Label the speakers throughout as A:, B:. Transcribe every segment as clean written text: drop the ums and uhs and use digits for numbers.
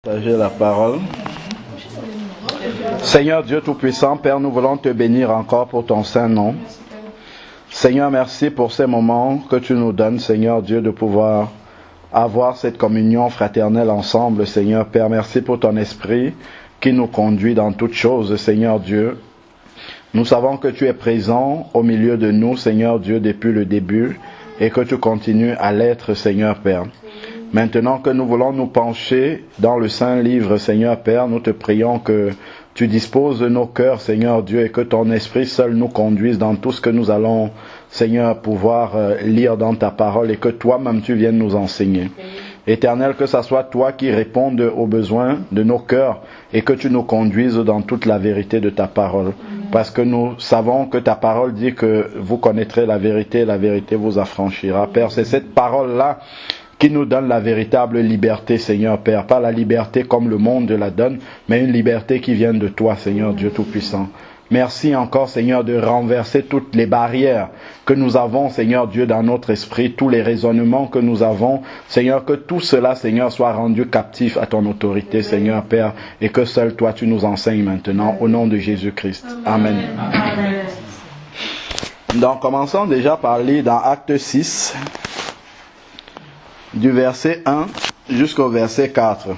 A: Partager la parole. Seigneur Dieu Tout-Puissant, Père, nous voulons te bénir encore pour ton saint nom. Seigneur, merci pour ces moments que tu nous donnes, Seigneur Dieu, de pouvoir avoir cette communion fraternelle ensemble, Seigneur Père. Merci pour ton esprit qui nous conduit dans toutes choses, Seigneur Dieu. Nous savons que tu es présent au milieu de nous, Seigneur Dieu, depuis le début, et que tu continues à l'être, Seigneur Père. Maintenant que nous voulons nous pencher dans le Saint Livre, Seigneur Père, nous te prions que tu disposes de nos cœurs, Seigneur Dieu, et que ton esprit seul nous conduise dans tout ce que nous allons, Seigneur, pouvoir lire dans ta parole, et que toi-même tu viennes nous enseigner. Éternel, que ce soit toi qui répondes aux besoins de nos cœurs, et que tu nous conduises dans toute la vérité de ta parole. Parce que nous savons que ta parole dit que vous connaîtrez la vérité vous affranchira. Père, c'est cette parole-là qui nous donne la véritable liberté, Seigneur Père. Pas la liberté comme le monde la donne, mais une liberté qui vient de toi, Seigneur Dieu Tout-Puissant. Merci encore, Seigneur, de renverser toutes les barrières que nous avons, Seigneur Dieu, dans notre esprit, tous les raisonnements que nous avons. Seigneur, que tout cela, Seigneur, soit rendu captif à ton autorité, Seigneur Père, et que seul toi, tu nous enseignes maintenant, au nom de Jésus-Christ. Amen. Amen. Donc, commençons déjà par lire dans Acte 6, du verset 1 jusqu'au verset 4.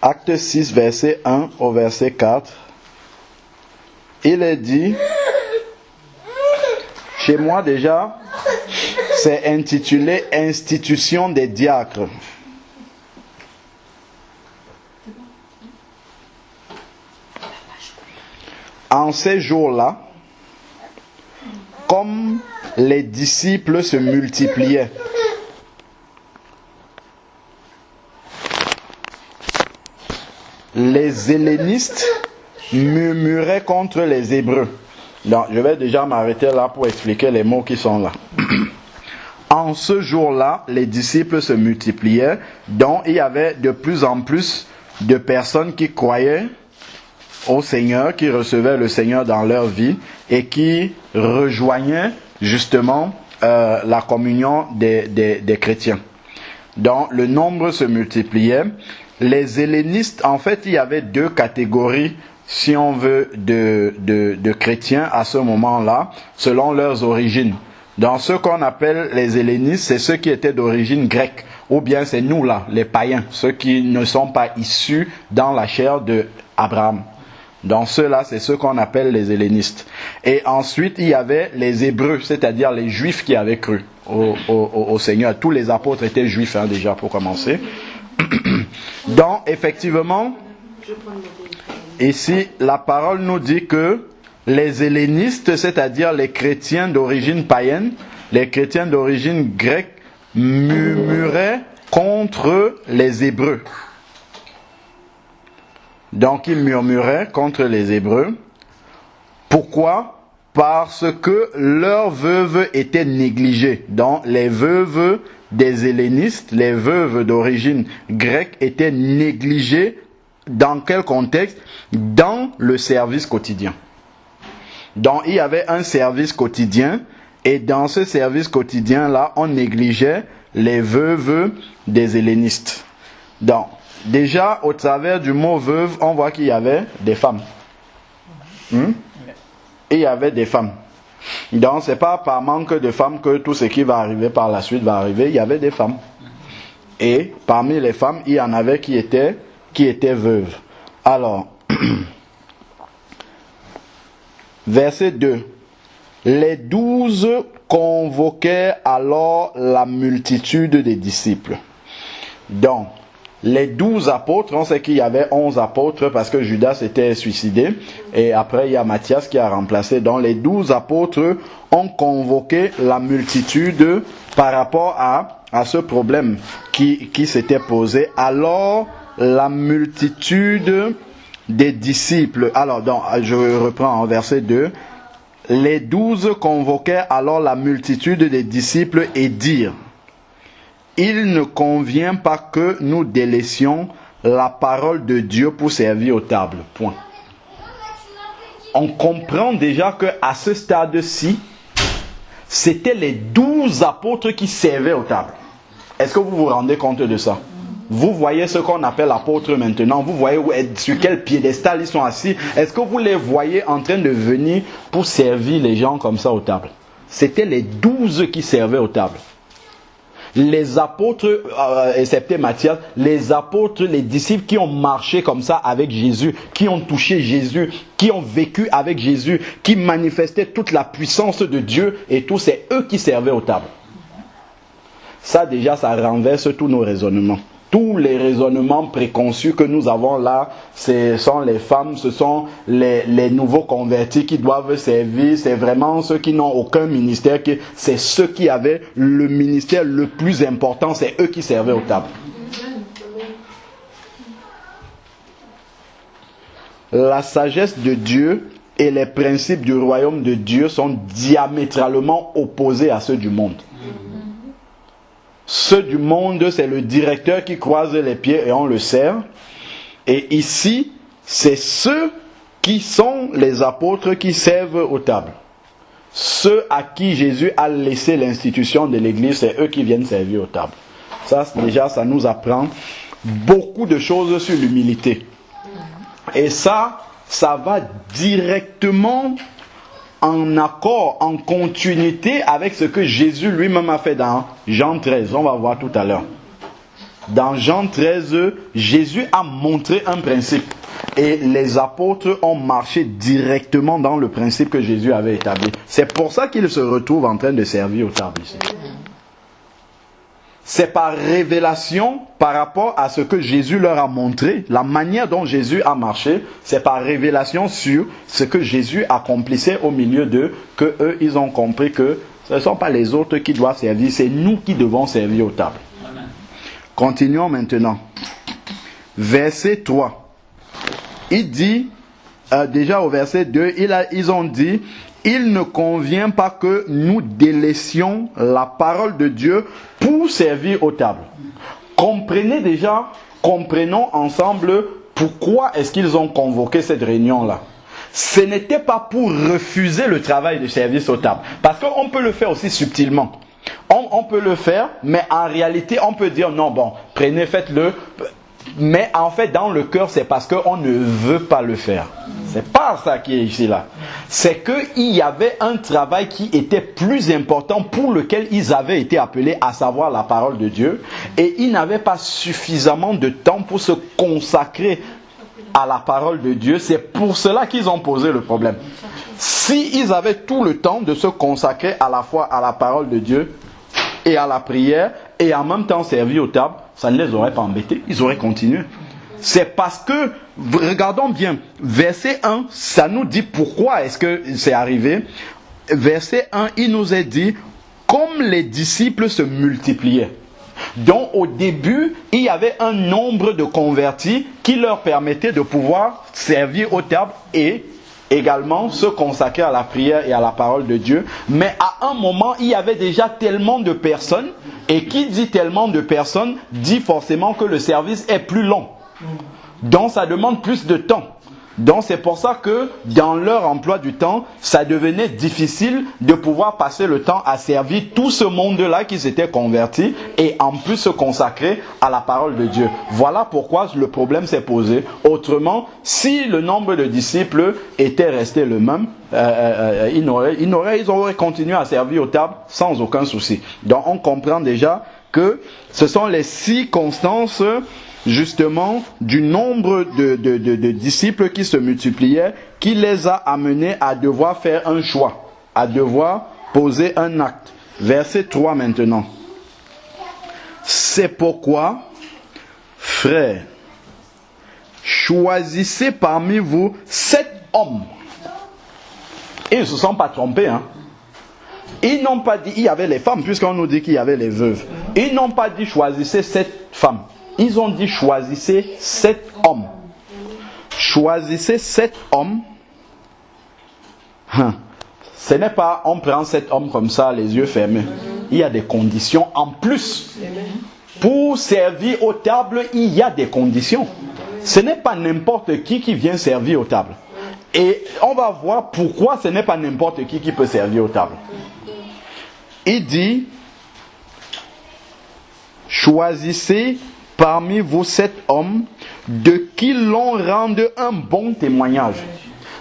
A: Acte 6, verset 1 au verset 4. Il est dit, chez moi déjà, c'est intitulé Institution des diacres. En ces jours-là, comme les disciples se multipliaient, les hellénistes murmuraient contre les Hébreux. Donc, je vais déjà m'arrêter là pour expliquer les mots qui sont là. En ce jour-là, les disciples se multipliaient, donc il y avait de plus en plus de personnes qui croyaient au Seigneur, qui recevaient le Seigneur dans leur vie et qui rejoignaient justement la communion des chrétiens. Donc le nombre se multipliait. Les hellénistes, en fait, il y avait deux catégories, si on veut, de chrétiens à ce moment-là, selon leurs origines. Dans ceux qu'on appelle les hellénistes, c'est ceux qui étaient d'origine grecque, ou bien c'est nous là, les païens, ceux qui ne sont pas issus dans la chair d'Abraham. Dans ceux-là, c'est ceux qu'on appelle les hellénistes. Et ensuite, il y avait les Hébreux, c'est-à-dire les Juifs qui avaient cru au Seigneur. Tous les apôtres étaient Juifs, déjà, pour commencer. Donc, effectivement, ici, la parole nous dit que les hellénistes, c'est-à-dire les chrétiens d'origine païenne, les chrétiens d'origine grecque, murmuraient contre les Hébreux. Donc, ils murmuraient contre les Hébreux. Pourquoi? Parce que leurs veuves étaient négligées. Donc, les veuves des hellénistes, les veuves d'origine grecque étaient négligées. Dans quel contexte? Dans le service quotidien. Donc, il y avait un service quotidien. Et dans ce service quotidien-là, on négligeait les veuves des hellénistes. Donc, déjà, au travers du mot veuve, on voit qu'il y avait des femmes. Il y avait des femmes. Donc, ce n'est pas par manque de femmes que tout ce qui va arriver par la suite va arriver. Il y avait des femmes. Et parmi les femmes, il y en avait qui étaient veuves. Alors, verset 2. Les 12 convoquaient alors la multitude des disciples. Donc, les 12 apôtres, on sait qu'il y avait 11 apôtres parce que Judas s'était suicidé. Et après, il y a Matthias qui a remplacé. Donc, les 12 apôtres ont convoqué la multitude par rapport à ce problème qui s'était posé. Alors, la multitude des disciples. Alors, donc, je reprends en verset 2. Les 12 convoquaient alors la multitude des disciples et dirent: il ne convient pas que nous délaissions la parole de Dieu pour servir aux tables. Point. On comprend déjà qu'à ce stade-ci, c'était les 12 apôtres qui servaient aux tables. Est-ce que vous vous rendez compte de ça? Vous voyez ce qu'on appelle apôtres maintenant. Vous voyez sur quel piédestal ils sont assis. Est-ce que vous les voyez en train de venir pour servir les gens comme ça aux tables? C'était les 12 qui servaient aux tables. Les apôtres, excepté Matthias, les apôtres, les disciples qui ont marché comme ça avec Jésus, qui ont touché Jésus, qui ont vécu avec Jésus, qui manifestaient toute la puissance de Dieu et tout, c'est eux qui servaient aux tables. Ça déjà, ça renverse tous nos raisonnements. Tous les raisonnements préconçus que nous avons là, ce sont les femmes, ce sont les nouveaux convertis qui doivent servir. C'est vraiment ceux qui n'ont aucun ministère. C'est ceux qui avaient le ministère le plus important. C'est eux qui servaient aux tables. La sagesse de Dieu et les principes du royaume de Dieu sont diamétralement opposés à ceux du monde. Ceux du monde, c'est le directeur qui croise les pieds et on le sert. Et ici, c'est ceux qui sont les apôtres qui servent aux tables. Ceux à qui Jésus a laissé l'institution de l'église, c'est eux qui viennent servir aux tables. Ça, déjà, ça nous apprend beaucoup de choses sur l'humilité. Et ça va directement en accord, en continuité avec ce que Jésus lui-même a fait dans Jean 13. On va voir tout à l'heure. Dans Jean 13, Jésus a montré un principe. Et les apôtres ont marché directement dans le principe que Jésus avait établi. C'est pour ça qu'ils se retrouvent en train de servir aux tables ici. C'est par révélation par rapport à ce que Jésus leur a montré, la manière dont Jésus a marché, c'est par révélation sur ce que Jésus accomplissait au milieu d'eux, que eux ils ont compris que ce ne sont pas les autres qui doivent servir, c'est nous qui devons servir aux tables. Amen. Continuons maintenant. Verset 3. Il dit, déjà au verset 2, ils ont dit, il ne convient pas que nous délaissions la parole de Dieu pour servir aux tables. Comprenons ensemble pourquoi est-ce qu'ils ont convoqué cette réunion-là. Ce n'était pas pour refuser le travail de service aux tables. Parce qu'on peut le faire aussi subtilement. On peut le faire, mais en réalité, on peut dire non, bon, prenez, faites-le. Mais en fait, dans le cœur, c'est parce qu'on ne veut pas le faire. C'est pas ça qui est ici là. C'est qu'il y avait un travail qui était plus important pour lequel ils avaient été appelés, à savoir la parole de Dieu. Et ils n'avaient pas suffisamment de temps pour se consacrer à la parole de Dieu. C'est pour cela qu'ils ont posé le problème. S'ils avaient tout le temps de se consacrer à la fois à la parole de Dieu et à la prière, et en même temps servir aux tables, ça ne les aurait pas embêtés, ils auraient continué. C'est parce que, regardons bien, verset 1, ça nous dit pourquoi est-ce que c'est arrivé. Verset 1, il nous est dit, comme les disciples se multipliaient. Donc au début, il y avait un nombre de convertis qui leur permettait de pouvoir servir aux tables et également se consacrer à la prière et à la parole de Dieu. Mais à un moment, il y avait déjà tellement de personnes, et qui dit tellement de personnes, dit forcément que le service est plus long. Donc ça demande plus de temps. Donc c'est pour ça que dans leur emploi du temps, ça devenait difficile de pouvoir passer le temps à servir tout ce monde-là qui s'était converti et en plus se consacrer à la parole de Dieu. Voilà pourquoi le problème s'est posé. Autrement, si le nombre de disciples était resté le même, ils auraient continué à servir aux tables sans aucun souci. Donc on comprend déjà que ce sont les circonstances justement du nombre de disciples qui se multipliaient, qui les a amenés à devoir faire un choix, à devoir poser un acte. Verset 3 maintenant. C'est pourquoi, frères, choisissez parmi vous 7 hommes. Et ils ne se sont pas trompés, hein. Ils n'ont pas dit, il y avait les femmes, puisqu'on nous dit qu'il y avait les veuves. Ils n'ont pas dit choisissez 7 femmes. Ils ont dit choisissez 7 hommes. Choisissez 7 hommes. Ce n'est pas on prend 7 hommes comme ça, les yeux fermés. Il y a des conditions en plus. Pour servir aux tables, il y a des conditions. Ce n'est pas n'importe qui vient servir aux tables. Et on va voir pourquoi ce n'est pas n'importe qui peut servir aux tables. Il dit choisissez parmi vous 7 hommes de qui l'on rende un bon témoignage.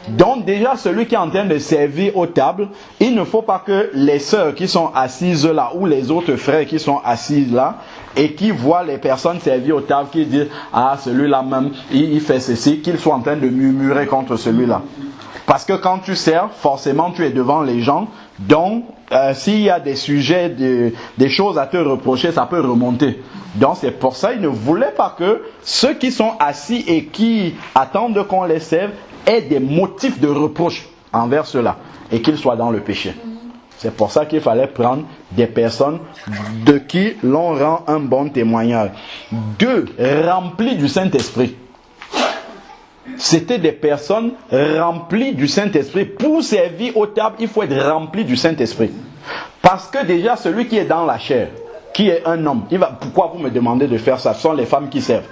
A: Donc déjà, celui qui est en train de servir aux tables, il ne faut pas que les sœurs qui sont assises là, ou les autres frères qui sont assis là, et qui voient les personnes servir aux tables, qui disent, ah, celui-là même, il fait ceci, qu'ils soient en train de murmurer contre celui-là. Parce que quand tu sers, forcément tu es devant les gens, donc s'il y a des sujets, des choses à te reprocher, ça peut remonter. Donc c'est pour ça, il ne voulait pas que ceux qui sont assis et qui attendent qu'on les serve aient des motifs de reproche envers ceux-là et qu'ils soient dans le péché. C'est pour ça qu'il fallait prendre des personnes de qui l'on rend un bon témoignage. 2, remplis du Saint-Esprit. C'était des personnes remplies du Saint-Esprit. Pour servir aux tables, il faut être rempli du Saint-Esprit. Parce que déjà, celui qui est dans la chair, qui est un homme, pourquoi vous me demandez de faire ça? Ce sont les femmes qui servent.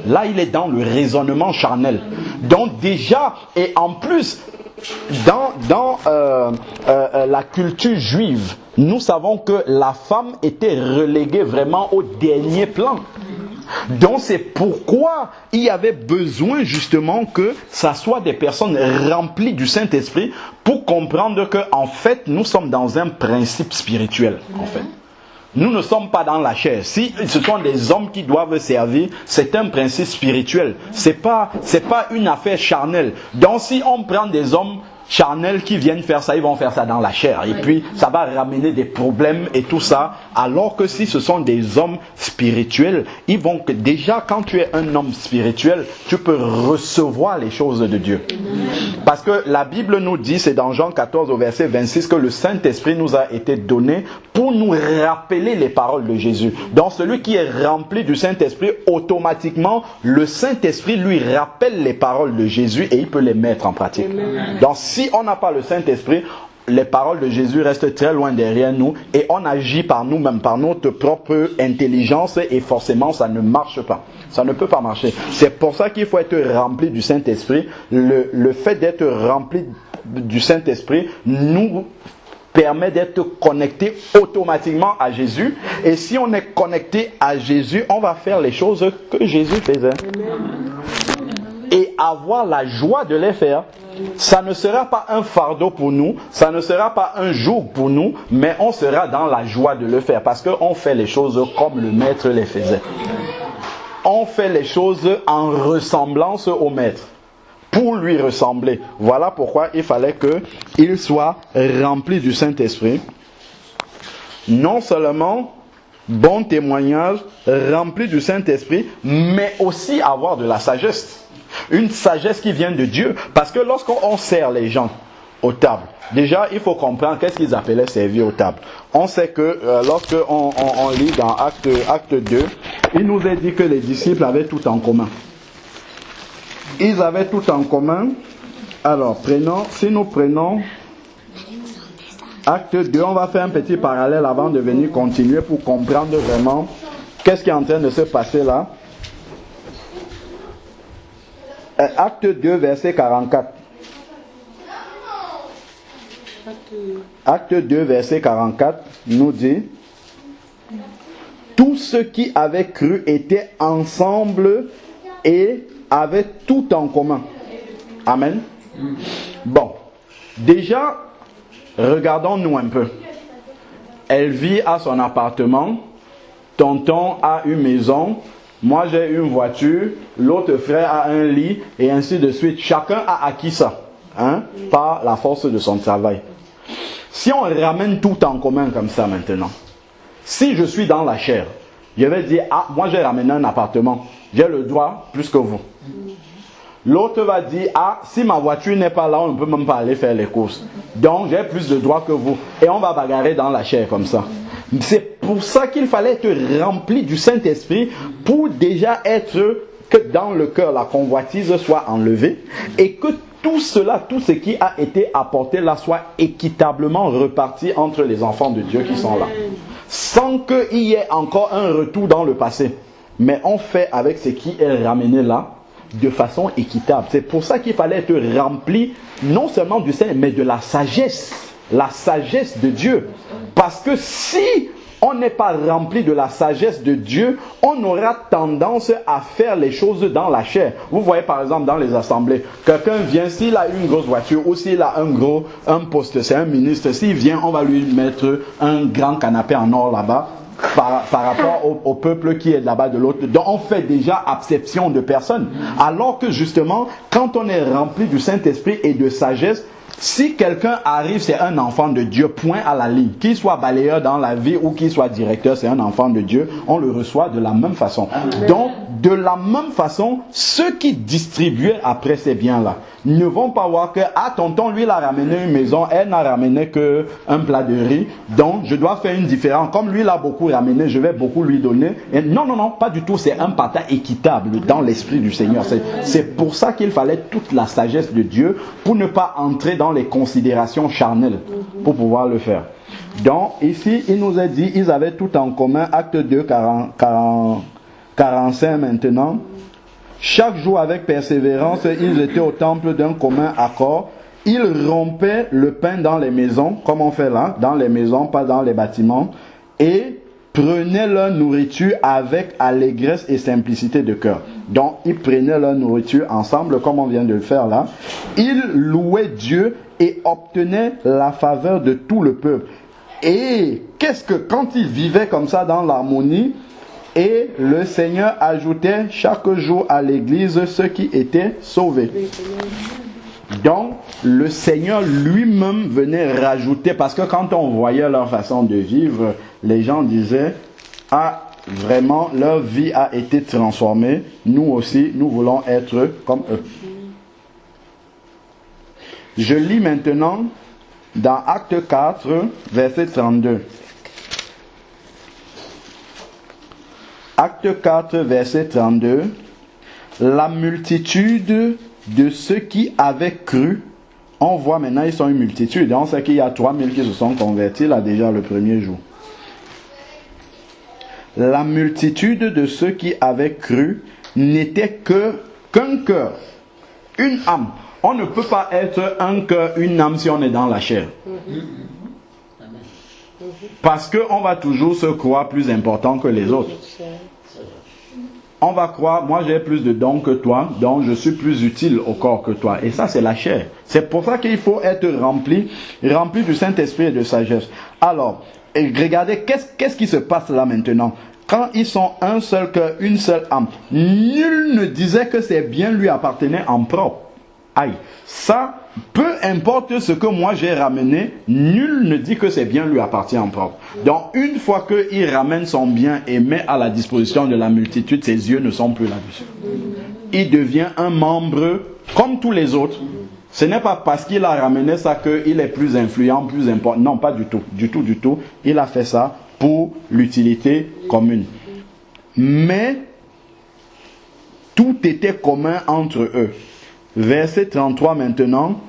A: Là, il est dans le raisonnement charnel. Donc déjà, et en plus, dans la culture juive, nous savons que la femme était reléguée vraiment au dernier plan. Donc c'est pourquoi il y avait besoin justement que ça soit des personnes remplies du Saint-Esprit pour comprendre que en fait nous sommes dans un principe spirituel en fait. Nous ne sommes pas dans la chair. Si ce sont des hommes qui doivent servir, c'est un principe spirituel. C'est pas une affaire charnelle. Donc si on prend des hommes charnels qui viennent faire ça, ils vont faire ça dans la chair. Et puis ça va ramener des problèmes et tout ça. Alors que si ce sont des hommes spirituels, ils vont que déjà quand tu es un homme spirituel, tu peux recevoir les choses de Dieu. Parce que la Bible nous dit, c'est dans Jean 14 au verset 26, que le Saint-Esprit nous a été donné pour nous rappeler les paroles de Jésus. Donc celui qui est rempli du Saint-Esprit, automatiquement, le Saint-Esprit lui rappelle les paroles de Jésus et il peut les mettre en pratique. Donc si on n'a pas le Saint-Esprit, les paroles de Jésus restent très loin derrière nous et on agit par nous-mêmes, par notre propre intelligence et forcément ça ne marche pas. Ça ne peut pas marcher. C'est pour ça qu'il faut être rempli du Saint-Esprit. Le fait d'être rempli du Saint-Esprit nous permet d'être connecté automatiquement à Jésus. Et si on est connecté à Jésus, on va faire les choses que Jésus faisait. Et avoir la joie de les faire. Ça ne sera pas un fardeau pour nous, ça ne sera pas un joug pour nous, mais on sera dans la joie de le faire parce qu'on fait les choses comme le maître les faisait. On fait les choses en ressemblance au maître, pour lui ressembler. Voilà pourquoi il fallait qu'il soit rempli du Saint-Esprit. Non seulement bon témoignage, rempli du Saint-Esprit, mais aussi avoir de la sagesse. Une sagesse qui vient de Dieu. Parce que lorsqu'on sert les gens aux tables, déjà il faut comprendre qu'est-ce qu'ils appelaient servir aux tables. On sait que lorsqu'on lit dans Acte 2, il nous est dit que les disciples avaient tout en commun. Ils avaient tout en commun. Alors si nous prenons Acte 2, on va faire un petit parallèle avant de venir continuer pour comprendre vraiment qu'est-ce qui est en train de se passer là. Acte 2, verset 44. Acte 2, verset 44 nous dit: tous ceux qui avaient cru étaient ensemble et avaient tout en commun. Amen. Bon, déjà, regardons-nous un peu. Elle vit à son appartement, tonton a une maison, moi j'ai une voiture, l'autre frère a un lit, et ainsi de suite. Chacun a acquis ça, par la force de son travail. Si on ramène tout en commun comme ça maintenant, si je suis dans la chair, je vais dire, moi j'ai ramené un appartement, j'ai le droit plus que vous. L'autre va dire, si ma voiture n'est pas là, on ne peut même pas aller faire les courses. Donc j'ai plus de droits que vous. Et on va bagarrer dans la chair comme ça. C'est pour ça qu'il fallait être rempli du Saint-Esprit pour déjà être que dans le cœur la convoitise soit enlevée et que tout cela, tout ce qui a été apporté là soit équitablement reparti entre les enfants de Dieu qui sont là. Sans qu'il y ait encore un retour dans le passé. Mais on fait avec ce qui est ramené là de façon équitable. C'est pour ça qu'il fallait être rempli non seulement du Saint, mais de la sagesse de Dieu. Parce que si on n'est pas rempli de la sagesse de Dieu, on aura tendance à faire les choses dans la chair. Vous voyez par exemple dans les assemblées, quelqu'un vient, s'il a une grosse voiture ou s'il a un poste, c'est un ministre, s'il vient, on va lui mettre un grand canapé en or là-bas. Par rapport au peuple qui est là-bas de l'autre. Donc on fait déjà acception de personne. Alors que justement, quand on est rempli du Saint-Esprit et de sagesse, si quelqu'un arrive, c'est un enfant de Dieu, point à la ligne. Qu'il soit balayeur dans la vie ou qu'il soit directeur, c'est un enfant de Dieu. On le reçoit de la même façon. Donc, de la même façon, ceux qui distribuaient après ces biens-là ne vont pas voir que, ah, tonton, lui, il a ramené une maison, elle n'a ramené qu'un plat de riz. Donc, je dois faire une différence. Comme lui, il a beaucoup ramené, je vais beaucoup lui donner. Et non, non, non, pas du tout. C'est un partage équitable dans l'esprit du Seigneur. C'est pour ça qu'il fallait toute la sagesse de Dieu pour ne pas entrer dans les considérations charnelles pour pouvoir le faire. Donc, ici, il nous a dit, ils avaient tout en commun, acte 2, 45 maintenant. Chaque jour avec persévérance, ils étaient au temple d'un commun accord. Ils rompaient le pain dans les maisons, comme on fait là, dans les maisons, pas dans les bâtiments, et prenaient leur nourriture avec allégresse et simplicité de cœur. Donc, ils prenaient leur nourriture ensemble, comme on vient de le faire là. Ils louaient Dieu et obtenaient la faveur de tout le peuple. Et qu'est-ce que, quand ils vivaient comme ça dans l'harmonie, et le Seigneur ajoutait chaque jour à l'église ceux qui étaient sauvés. Donc, le Seigneur lui-même venait rajouter, parce que quand on voyait leur façon de vivre, les gens disaient, ah, vraiment, leur vie a été transformée. Nous aussi, nous voulons être comme eux. Je lis maintenant dans Acte 4, verset 32. Acte 4, verset 32. La multitude de ceux qui avaient cru, on voit maintenant ils sont une multitude. On sait qu'il y a 3000 qui se sont convertis là déjà le premier jour. La multitude de ceux qui avaient cru n'était qu'un cœur, une âme. On ne peut pas être un cœur, une âme si on est dans la chair. Parce qu'on va toujours se croire plus important que les autres. On va croire, moi j'ai plus de dons que toi, donc je suis plus utile au corps que toi. Et ça c'est la chair. C'est pour ça qu'il faut être rempli du Saint-Esprit et de sagesse. Alors, regardez, qu'est-ce qui se passe là maintenant? Quand ils sont un seul cœur, une seule âme, nul ne disait que ces biens lui appartenaient en propre. Aïe, ça, peu importe ce que moi j'ai ramené, nul ne dit que ses biens lui appartiennent en propre. Donc une fois qu'il ramène son bien et met à la disposition de la multitude, ses yeux ne sont plus là-dessus. Il devient un membre comme tous les autres. Ce n'est pas parce qu'il a ramené ça qu'il est plus influent, plus important. Non, pas du tout, du tout. Il a fait ça pour l'utilité commune. Mais tout était commun entre eux. Verset 33 maintenant.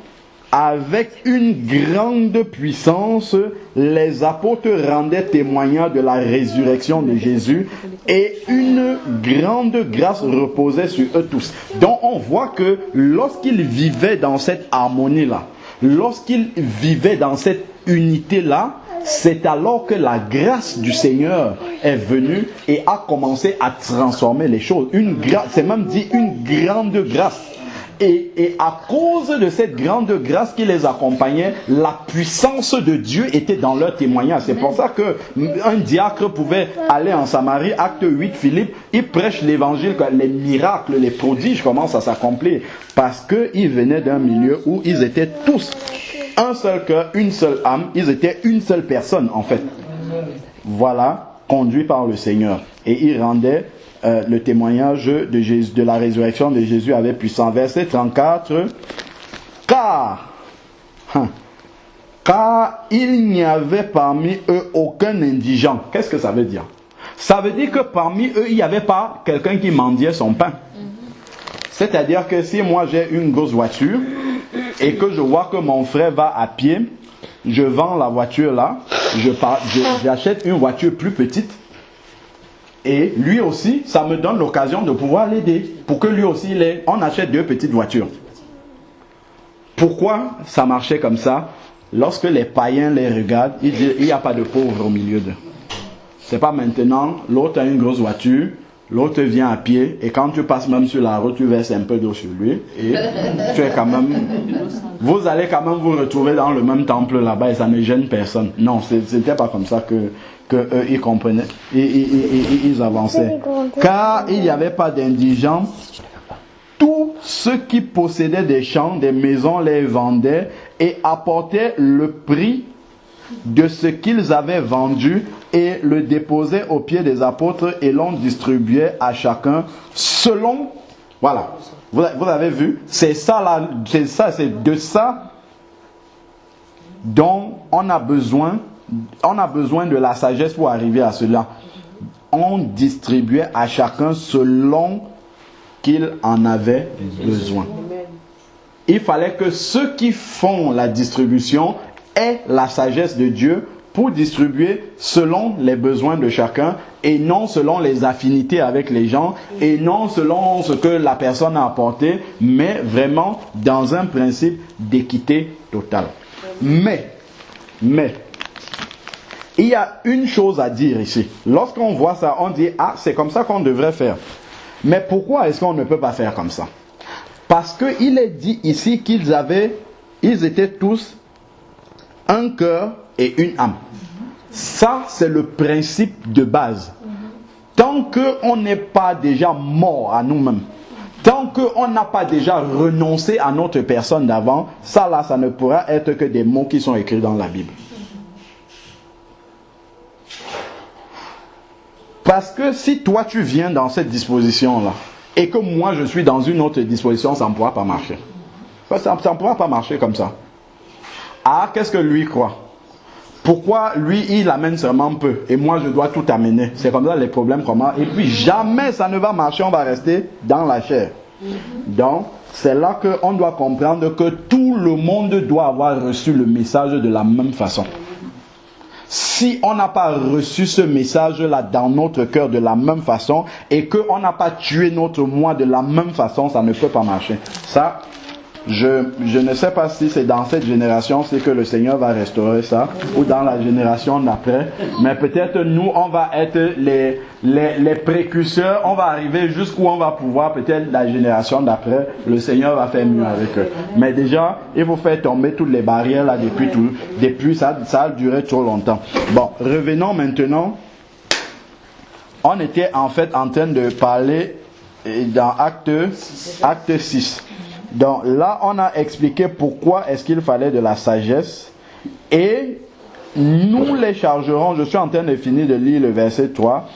A: Avec une grande puissance, les apôtres rendaient témoignage de la résurrection de Jésus et une grande grâce reposait sur eux tous. Donc on voit que lorsqu'ils vivaient dans cette harmonie-là, lorsqu'ils vivaient dans cette unité-là, c'est alors que la grâce du Seigneur est venue et a commencé à transformer les choses. C'est même dit une grande grâce. Et à cause de cette grande grâce qui les accompagnait, la puissance de Dieu était dans leur témoignage. C'est pour ça qu'un diacre pouvait aller en Samarie, acte 8, Philippe, il prêche l'évangile, les miracles, les prodiges commencent à s'accomplir. Parce qu'ils venaient d'un milieu où ils étaient tous un seul cœur, une seule âme, ils étaient une seule personne en fait. Voilà, conduit par le Seigneur. Et ils rendaient le témoignage de Jésus, de la résurrection de Jésus avec puissance. Verset 34. Car il n'y avait parmi eux aucun indigent. Qu'est-ce que ça veut dire? Ça veut dire que parmi eux, il n'y avait pas quelqu'un qui mendiait son pain. C'est-à-dire que si moi j'ai une grosse voiture et que je vois que mon frère va à pied, je vends la voiture là, j'achète une voiture plus petite. Et lui aussi, ça me donne l'occasion de pouvoir l'aider. Pour que lui aussi, on achète 2 petites voitures. Pourquoi ça marchait comme ça? Lorsque les païens les regardent, ils disent, il n'y a pas de pauvres au milieu d'eux. C'est pas maintenant, l'autre a une grosse voiture, l'autre vient à pied, et quand tu passes même sur la route, tu verses un peu d'eau sur lui, et tu es quand même... Vous allez quand même vous retrouver dans le même temple là-bas, et ça ne gêne personne. Non, c'était pas comme ça que eux, ils comprenaient, ils avançaient. Car il n'y avait pas d'indigents. Tous ceux qui possédaient des champs, des maisons, les vendaient et apportaient le prix de ce qu'ils avaient vendu et le déposaient aux pieds des apôtres et l'on distribuait à chacun selon... Voilà, vous avez vu, c'est ça là, c'est de ça dont on a besoin de la sagesse pour arriver à cela. On distribuait à chacun selon qu'il en avait besoin. Il fallait que ceux qui font la distribution aient la sagesse de Dieu pour distribuer selon les besoins de chacun et non selon les affinités avec les gens et non selon ce que la personne a apporté, mais vraiment dans un principe d'équité totale. Mais, il y a une chose à dire ici. Lorsqu'on voit ça, on dit, ah, c'est comme ça qu'on devrait faire. Mais pourquoi est-ce qu'on ne peut pas faire comme ça? Parce qu'il est dit ici ils étaient tous un cœur et une âme. Ça, c'est le principe de base. Tant qu'on n'est pas déjà mort à nous-mêmes, tant qu'on n'a pas déjà renoncé à notre personne d'avant, ça là, ça ne pourra être que des mots qui sont écrits dans la Bible. Parce que si toi tu viens dans cette disposition-là, et que moi je suis dans une autre disposition, ça ne pourra pas marcher. Ça ne pourra pas marcher comme ça. Ah, qu'est-ce que lui croit? Pourquoi lui il amène seulement peu et moi je dois tout amener? C'est comme ça les problèmes commencent. Et puis jamais ça ne va marcher, on va rester dans la chair. Donc c'est là qu'on doit comprendre que tout le monde doit avoir reçu le message de la même façon. Si on n'a pas reçu ce message-là dans notre cœur de la même façon et qu'on n'a pas tué notre moi de la même façon, ça ne peut pas marcher. Ça, je ne sais pas si c'est dans cette génération, c'est que le Seigneur va restaurer ça, ou dans la génération d'après. Mais peut-être nous, on va être les précurseurs, on va arriver jusqu'où on va pouvoir, peut-être la génération d'après, le Seigneur va faire mieux avec eux. Mais déjà, il faut faire tomber toutes les barrières là depuis ça a duré trop longtemps. Bon, revenons maintenant. On était en fait en train de parler dans acte 6. Donc là, on a expliqué pourquoi est-ce qu'il fallait de la sagesse. Et nous les chargerons, je suis en train de finir de lire le verset 3,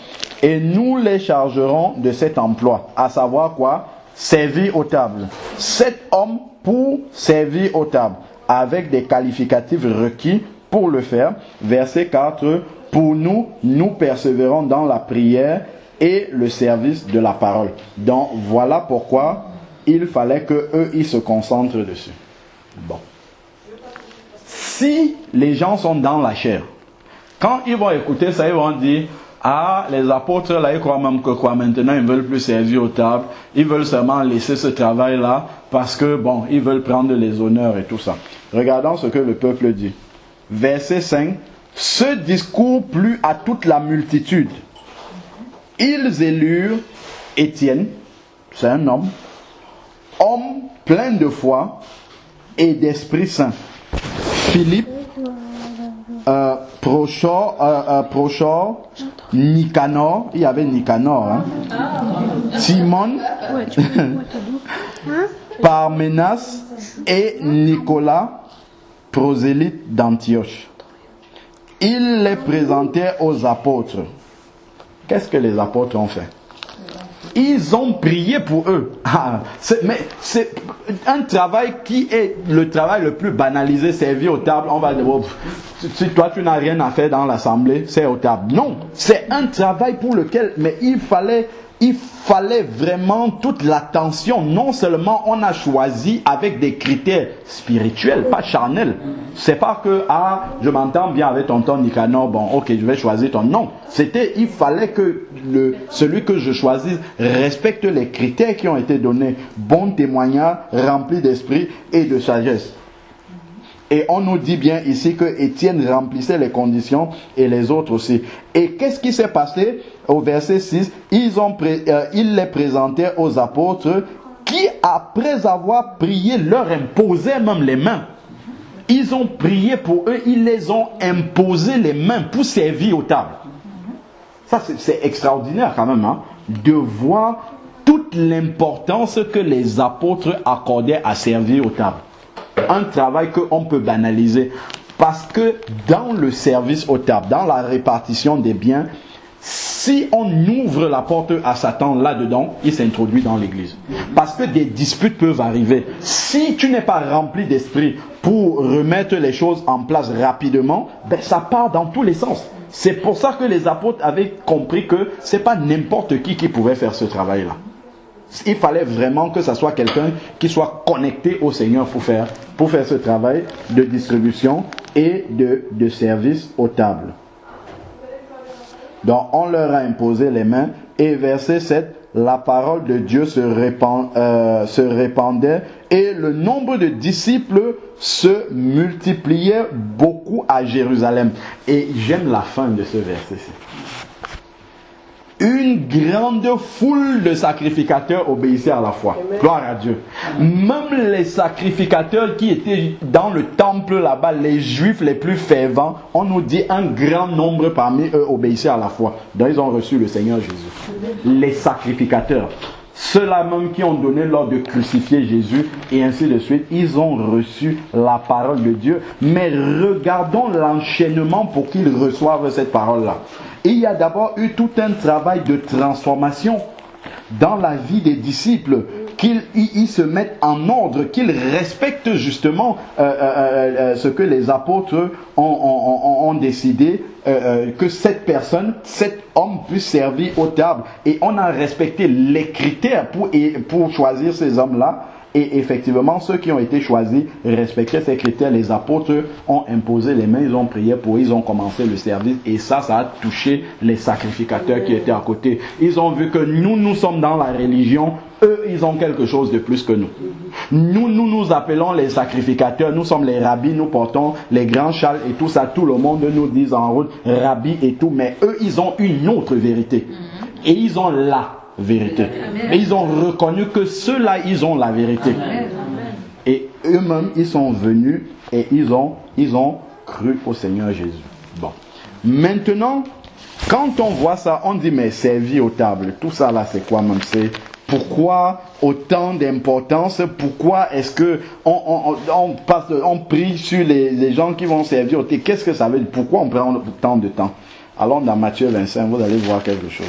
A: et nous les chargerons de cet emploi, à savoir quoi? Servir aux tables. 7 hommes pour servir aux tables, avec des qualificatifs requis pour le faire. Verset 4, pour nous, nous persévérons dans la prière et le service de la parole. Donc voilà pourquoi il fallait qu'eux, ils se concentrent dessus. Bon. Si les gens sont dans la chair, quand ils vont écouter ça, ils vont dire, ah, les apôtres, là, ils croient même que quoi, maintenant, ils ne veulent plus servir aux tables, ils veulent seulement laisser ce travail-là, parce que, bon, ils veulent prendre les honneurs et tout ça. Regardons ce que le peuple dit. Verset 5, ce discours plut à toute la multitude. Ils élurent Étienne, c'est un homme plein de foi et d'Esprit Saint. Philippe, Prochor, Nicanor, il y avait Nicanor, hein? Simon, Parménas et Nicolas, prosélyte d'Antioche. Il les présentait aux apôtres. Qu'est-ce que les apôtres ont fait? Ils ont prié pour eux. Mais c'est un travail qui est le travail le plus banalisé, servir aux tables. On va dire, oh, si toi tu n'as rien à faire dans l'assemblée, c'est aux tables. Non, c'est un travail pour lequel, mais il fallait vraiment toute l'attention. Non seulement on a choisi avec des critères spirituels, pas charnels. C'est pas que, ah, je m'entends bien avec tonton Nicanor, bon, ok, je vais choisir ton nom. Il fallait que celui que je choisisse respecte les critères qui ont été donnés. Bon témoignage, rempli d'esprit et de sagesse. Et on nous dit bien ici que Étienne remplissait les conditions et les autres aussi. Et qu'est-ce qui s'est passé au verset 6? Il les présentait aux apôtres qui, après avoir prié, leur imposaient même les mains. Ils ont prié pour eux, ils les ont imposé les mains pour servir aux tables. Ça, c'est extraordinaire quand même, hein, de voir toute l'importance que les apôtres accordaient à servir aux tables. Un travail qu'on peut banaliser. Parce que dans le service aux tables, dans la répartition des biens, si on ouvre la porte à Satan là-dedans, il s'introduit dans l'église. Parce que des disputes peuvent arriver. Si tu n'es pas rempli d'esprit pour remettre les choses en place rapidement, ben ça part dans tous les sens. C'est pour ça que les apôtres avaient compris que ce n'est pas n'importe qui pouvait faire ce travail-là. Il fallait vraiment que ce soit quelqu'un qui soit connecté au Seigneur pour faire ce travail de distribution et de service aux tables. Donc on leur a imposé les mains. Et verset 7, la parole de Dieu se répandait et le nombre de disciples se multipliait beaucoup à Jérusalem. Et j'aime la fin de ce verset-ci. Une grande foule de sacrificateurs obéissaient à la foi. Amen. Gloire à Dieu. Même les sacrificateurs qui étaient dans le temple là-bas, les juifs les plus fervents, on nous dit un grand nombre parmi eux obéissaient à la foi. Donc ils ont reçu le Seigneur Jésus. Les sacrificateurs, ceux-là même qui ont donné l'ordre de crucifier Jésus et ainsi de suite, ils ont reçu la parole de Dieu. Mais regardons l'enchaînement pour qu'ils reçoivent cette parole-là. Il y a d'abord eu tout un travail de transformation dans la vie des disciples, qu'ils se mettent en ordre, qu'ils respectent justement ce que les apôtres ont décidé, que cette personne, cet homme puisse servir aux tables. Et on a respecté les critères pour choisir ces hommes-là. Et effectivement, ceux qui ont été choisis respectaient ces critères. Les apôtres ont imposé les mains, ils ont prié pour eux, ils ont commencé le service. Et ça a touché les sacrificateurs qui étaient à côté. Ils ont vu que nous sommes dans la religion. Eux, ils ont quelque chose de plus que nous. Nous appelons les sacrificateurs. Nous sommes les rabbis, nous portons les grands châles et tout ça. Tout le monde nous dit en route, rabbi et tout. Mais eux, ils ont une autre vérité. Et ils ont la vérité. Mais ils ont reconnu que ceux-là, ils ont la vérité. Amen. Et eux-mêmes, ils sont venus et ils ont cru au Seigneur Jésus. Bon. Maintenant, quand on voit ça, on dit, mais servir aux tables, tout ça là, c'est quoi même? C'est pourquoi autant d'importance? Pourquoi est-ce que on prie sur les gens qui vont servir aux tables? Qu'est-ce que ça veut dire? Pourquoi on prend tant de temps? Allons dans Matthieu 25, vous allez voir quelque chose.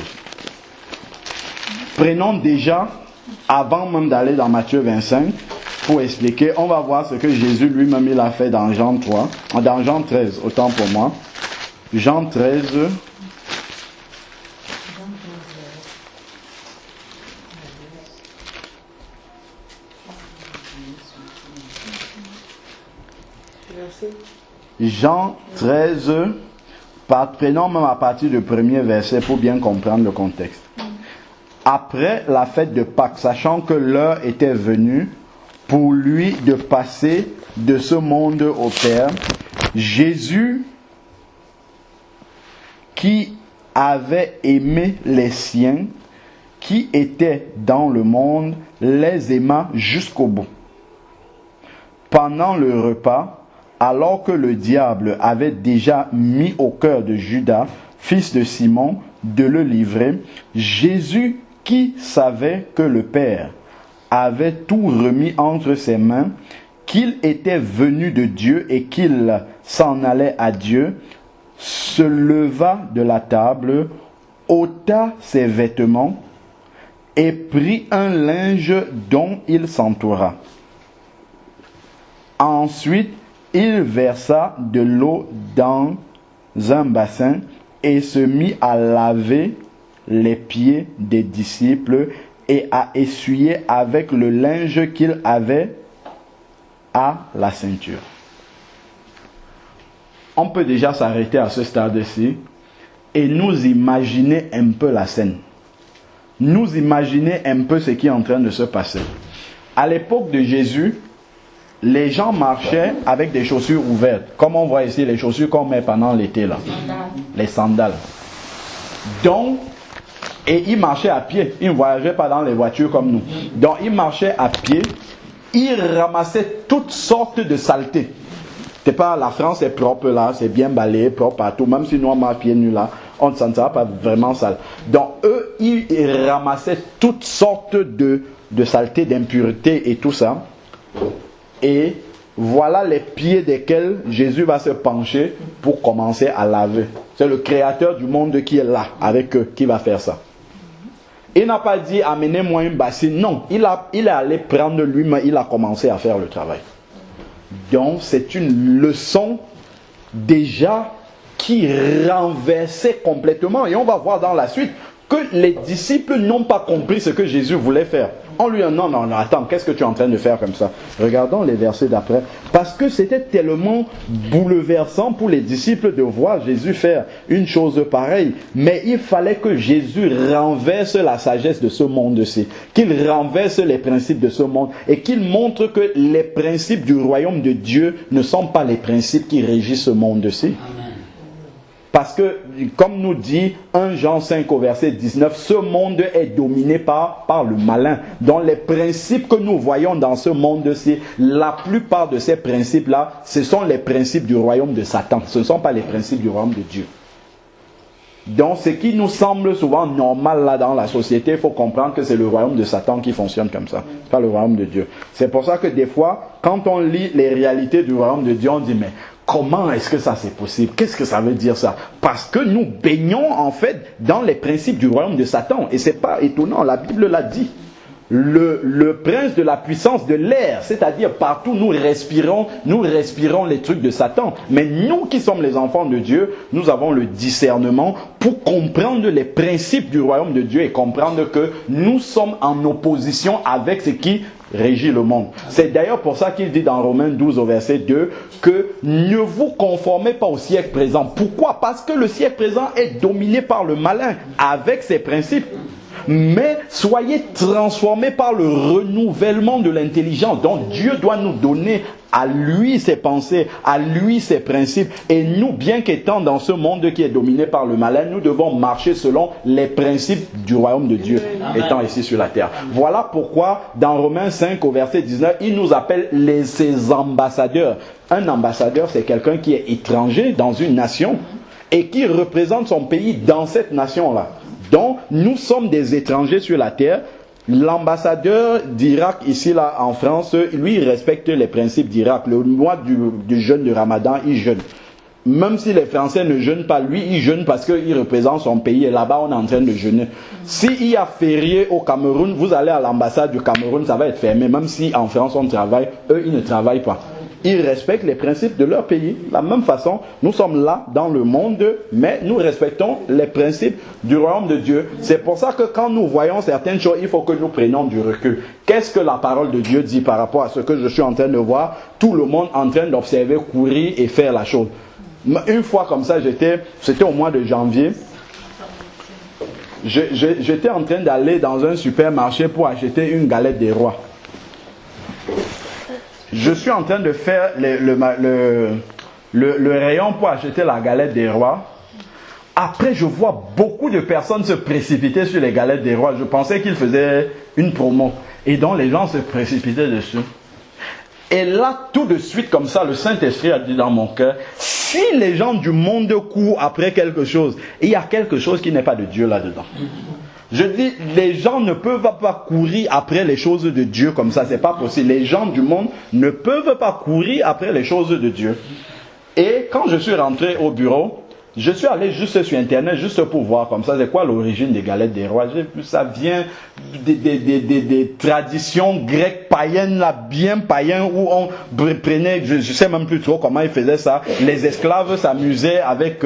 A: Prenons déjà, avant même d'aller dans Matthieu 25, pour expliquer, on va voir ce que Jésus lui-même il a fait dans Jean 3, dans Jean 13, autant pour moi. Jean 13. Jean 13, prenons même à partir du premier verset pour bien comprendre le contexte. Après la fête de Pâques, sachant que l'heure était venue pour lui de passer de ce monde au Père, Jésus, qui avait aimé les siens, qui étaient dans le monde, les aima jusqu'au bout. Pendant le repas, alors que le diable avait déjà mis au cœur de Judas, fils de Simon, de le livrer, Jésus, qui savait que le Père avait tout remis entre ses mains, qu'il était venu de Dieu et qu'il s'en allait à Dieu, se leva de la table, ôta ses vêtements et prit un linge dont il s'entoura. Ensuite, il versa de l'eau dans un bassin et se mit à laver les pieds des disciples et à essuyer avec le linge qu'il avait à la ceinture. On peut déjà s'arrêter à ce stade-ci et nous imaginer un peu la scène. Nous imaginer un peu ce qui est en train de se passer. À l'époque de Jésus, les gens marchaient avec des chaussures ouvertes. Comme on voit ici, les chaussures qu'on met pendant l'été, là. Les sandales. Donc, et ils marchaient à pied. Ils ne voyageaient pas dans les voitures comme nous. Donc, ils marchaient à pied. Ils ramassaient toutes sortes de saletés. C'est pas, la France est propre là, c'est bien balayé, propre partout. Même si nous on marche pieds nus là, on ne se sentira pas vraiment sale. Donc, eux, ils ramassaient toutes sortes de saletés, d'impuretés et tout ça. Et voilà les pieds desquels Jésus va se pencher pour commencer à laver. C'est le créateur du monde qui est là avec eux, qui va faire ça. Il n'a pas dit amenez-moi une bassine. Non, il est allé prendre lui-même, il a commencé à faire le travail. Donc c'est une leçon déjà qui renversait complètement. Et on va voir dans la suite que les disciples n'ont pas compris ce que Jésus voulait faire. On lui a dit non, attends, qu'est-ce que tu es en train de faire comme ça? Regardons les versets d'après. Parce que c'était tellement bouleversant pour les disciples de voir Jésus faire une chose pareille. Mais il fallait que Jésus renverse la sagesse de ce monde-ci. Qu'il renverse les principes de ce monde. Et qu'il montre que les principes du royaume de Dieu ne sont pas les principes qui régissent ce monde-ci. Parce que, comme nous dit 1 Jean 5 au verset 19, ce monde est dominé par le malin. Donc les principes que nous voyons dans ce monde-ci, la plupart de ces principes-là, ce sont les principes du royaume de Satan. Ce ne sont pas les principes du royaume de Dieu. Donc ce qui nous semble souvent normal là dans la société, il faut comprendre que c'est le royaume de Satan qui fonctionne comme ça, pas le royaume de Dieu. C'est pour ça que des fois, quand on lit les réalités du royaume de Dieu, on dit mais comment est-ce que ça c'est possible? Qu'est-ce que ça veut dire ça? Parce que nous baignons en fait dans les principes du royaume de Satan. Et c'est pas étonnant, la Bible l'a dit. Le prince de la puissance de l'air, c'est-à-dire partout nous respirons les trucs de Satan. Mais nous qui sommes les enfants de Dieu, nous avons le discernement pour comprendre les principes du royaume de Dieu et comprendre que nous sommes en opposition avec ce qui régit le monde. C'est d'ailleurs pour ça qu'il dit dans Romains 12 au verset 2 que ne vous conformez pas au siècle présent. Pourquoi? Parce que le siècle présent est dominé par le malin avec ses principes. Mais soyez transformés par le renouvellement de l'intelligence. Donc Dieu doit nous donner à lui ses pensées, à lui ses principes. Et nous, bien qu'étant dans ce monde qui est dominé par le malin, nous devons marcher selon les principes du royaume de Dieu, étant ici sur la terre. Voilà pourquoi dans Romains 5 au verset 19, il nous appelle ses ambassadeurs. Un ambassadeur, c'est quelqu'un qui est étranger dans une nation et qui représente son pays dans cette nation-là. Donc, nous sommes des étrangers sur la terre. L'ambassadeur d'Irak, ici, là, en France, lui, il respecte les principes d'Irak. Le mois du jeûne de Ramadan, il jeûne. Même si les Français ne jeûnent pas, lui, il jeûne parce qu'il représente son pays. Et là-bas, on est en train de jeûner. S'il y a férié au Cameroun, vous allez à l'ambassade du Cameroun, ça va être fermé. Même si en France, on travaille, eux, ils ne travaillent pas. Ils respectent les principes de leur pays. De la même façon, nous sommes là dans le monde, mais nous respectons les principes du royaume de Dieu. C'est pour ça que quand nous voyons certaines choses, il faut que nous prenions du recul. Qu'est-ce que la parole de Dieu dit par rapport à ce que je suis en train de voir? Tout le monde en train d'observer, courir et faire la chose. Une fois comme ça, c'était au mois de janvier. J'étais en train d'aller dans un supermarché pour acheter une galette des rois. Je suis en train de faire le rayon pour acheter la galette des rois. Après, je vois beaucoup de personnes se précipiter sur les galettes des rois. Je pensais qu'ils faisaient une promo. Et donc, les gens se précipitaient dessus. Et là, tout de suite, comme ça, le Saint-Esprit a dit dans mon cœur, si les gens du monde courent après quelque chose, il y a quelque chose qui n'est pas de Dieu là-dedans. Je dis, les gens ne peuvent pas courir après les choses de Dieu comme ça, c'est pas possible. Les gens du monde ne peuvent pas courir après les choses de Dieu. Et quand je suis rentré au bureau, je suis allé juste sur Internet, juste pour voir comme ça, c'est quoi l'origine des galettes des rois. J'ai vu, ça vient des traditions grecques païennes, là, bien païennes, où on prenait, je sais même plus trop comment ils faisaient ça. Les esclaves s'amusaient avec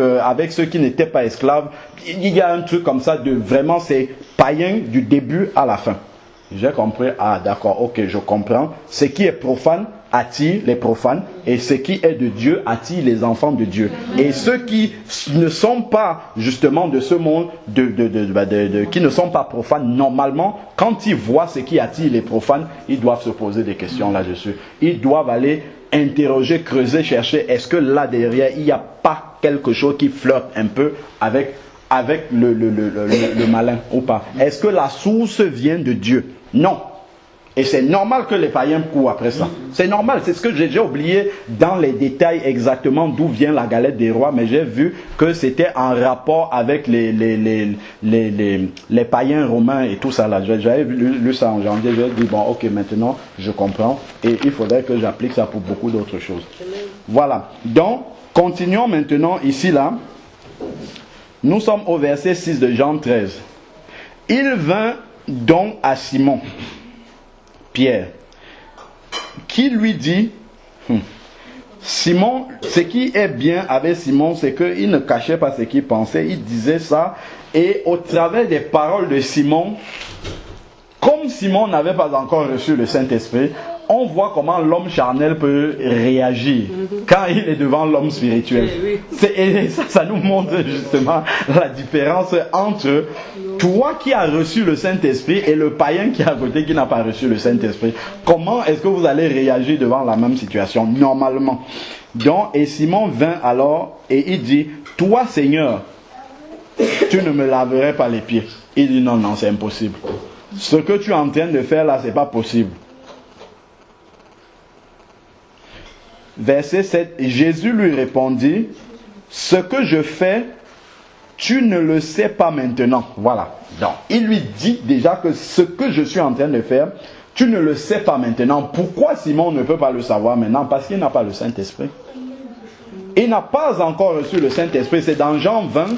A: ceux qui n'étaient pas esclaves. Il y a un truc comme ça de vraiment, c'est païen du début à la fin. J'ai compris, ah d'accord, ok, je comprends. Ce qui est profane attire les profanes, et ce qui est de Dieu attire les enfants de Dieu. Et ceux qui ne sont pas justement de ce monde, qui ne sont pas profanes, normalement, quand ils voient ce qui attire les profanes, ils doivent se poser des questions là-dessus. Ils doivent aller interroger, creuser, chercher, est-ce que là derrière, il n'y a pas quelque chose qui flirte un peu avec le malin ou pas? Est-ce que la source vient de Dieu? Non. Et c'est normal que les païens courent après ça. C'est normal, c'est ce que j'ai oublié dans les détails exactement d'où vient la galette des rois, mais j'ai vu que c'était en rapport avec les païens romains et tout ça là. J'avais lu ça en janvier, j'ai dit bon ok, maintenant je comprends et il faudrait que j'applique ça pour beaucoup d'autres choses. Voilà, donc continuons maintenant ici là. Nous sommes au verset 6 de Jean 13. Il vint donc à Simon Pierre, qui lui dit, Simon, ce qui est bien avec Simon, c'est qu'il ne cachait pas ce qu'il pensait, il disait ça, et au travers des paroles de Simon, comme Simon n'avait pas encore reçu le Saint-Esprit, on voit comment l'homme charnel peut réagir quand il est devant l'homme spirituel. Et ça nous montre justement la différence entre toi qui as reçu le Saint-Esprit et le païen qui est à côté qui n'a pas reçu le Saint-Esprit. Comment est-ce que vous allez réagir devant la même situation normalement? Donc, et Simon vint alors et il dit, toi Seigneur, tu ne me laverais pas les pieds. Il dit non, c'est impossible. Ce que tu es en train de faire là, c'est pas possible. Verset 7, Jésus lui répondit, ce que je fais, tu ne le sais pas maintenant. Voilà. Donc, il lui dit déjà que ce que je suis en train de faire, tu ne le sais pas maintenant. Pourquoi Simon ne peut pas le savoir maintenant? Parce qu'il n'a pas le Saint-Esprit. Il n'a pas encore reçu le Saint-Esprit. C'est dans Jean 20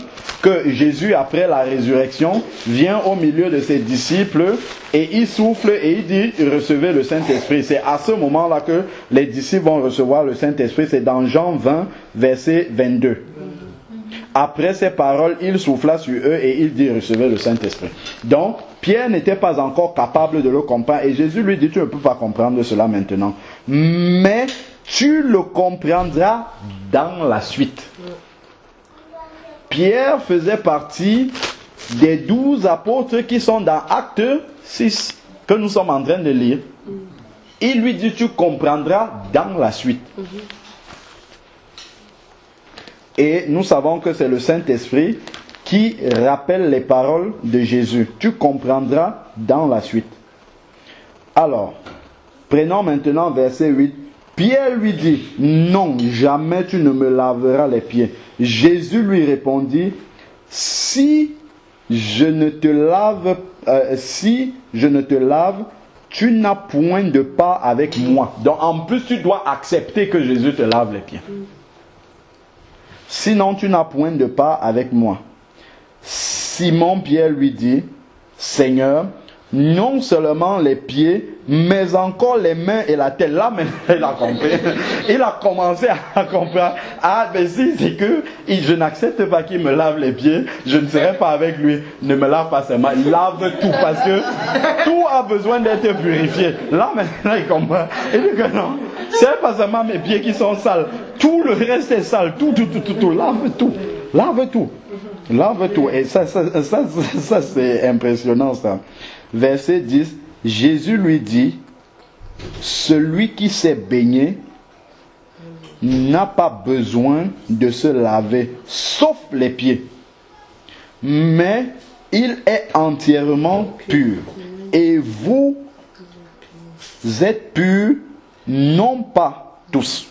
A: que Jésus, après la résurrection, vient au milieu de ses disciples et il souffle et il dit, recevez le Saint-Esprit. C'est à ce moment-là que les disciples vont recevoir le Saint-Esprit. C'est dans Jean 20, verset 22. Après ces paroles, il souffla sur eux et il dit, recevez le Saint-Esprit. Donc, Pierre n'était pas encore capable de le comprendre. Et Jésus lui dit, tu ne peux pas comprendre cela maintenant. Mais tu le comprendras dans la suite. Pierre faisait partie des 12 apôtres qui sont dans Acte 6, que nous sommes en train de lire. Il lui dit, tu comprendras dans la suite. Et nous savons que c'est le Saint-Esprit qui rappelle les paroles de Jésus. Tu comprendras dans la suite. Alors, prenons maintenant verset 8. Pierre lui dit, non, jamais tu ne me laveras les pieds. Jésus lui répondit, si je ne te lave, tu n'as point de part avec moi. Donc en plus, tu dois accepter que Jésus te lave les pieds. Sinon, tu n'as point de part avec moi. Simon Pierre lui dit, Seigneur, non seulement les pieds, mais encore les mains et la tête. Là, maintenant, il a compris. Il a commencé à comprendre. Ah, mais si, c'est que je n'accepte pas qu'il me lave les pieds, je ne serai pas avec lui. Ne me lave pas seulement, lave tout, parce que tout a besoin d'être purifié. Là, maintenant, il comprend. Il dit que non, c'est pas seulement mes pieds qui sont sales. Tout le reste est sale. Tout. Lave tout. Lave tout. Lave tout. Et ça c'est impressionnant, ça. Verset 10, Jésus lui dit, celui qui s'est baigné n'a pas besoin de se laver, sauf les pieds. Mais il est entièrement pur. Et vous êtes purs, non pas tous.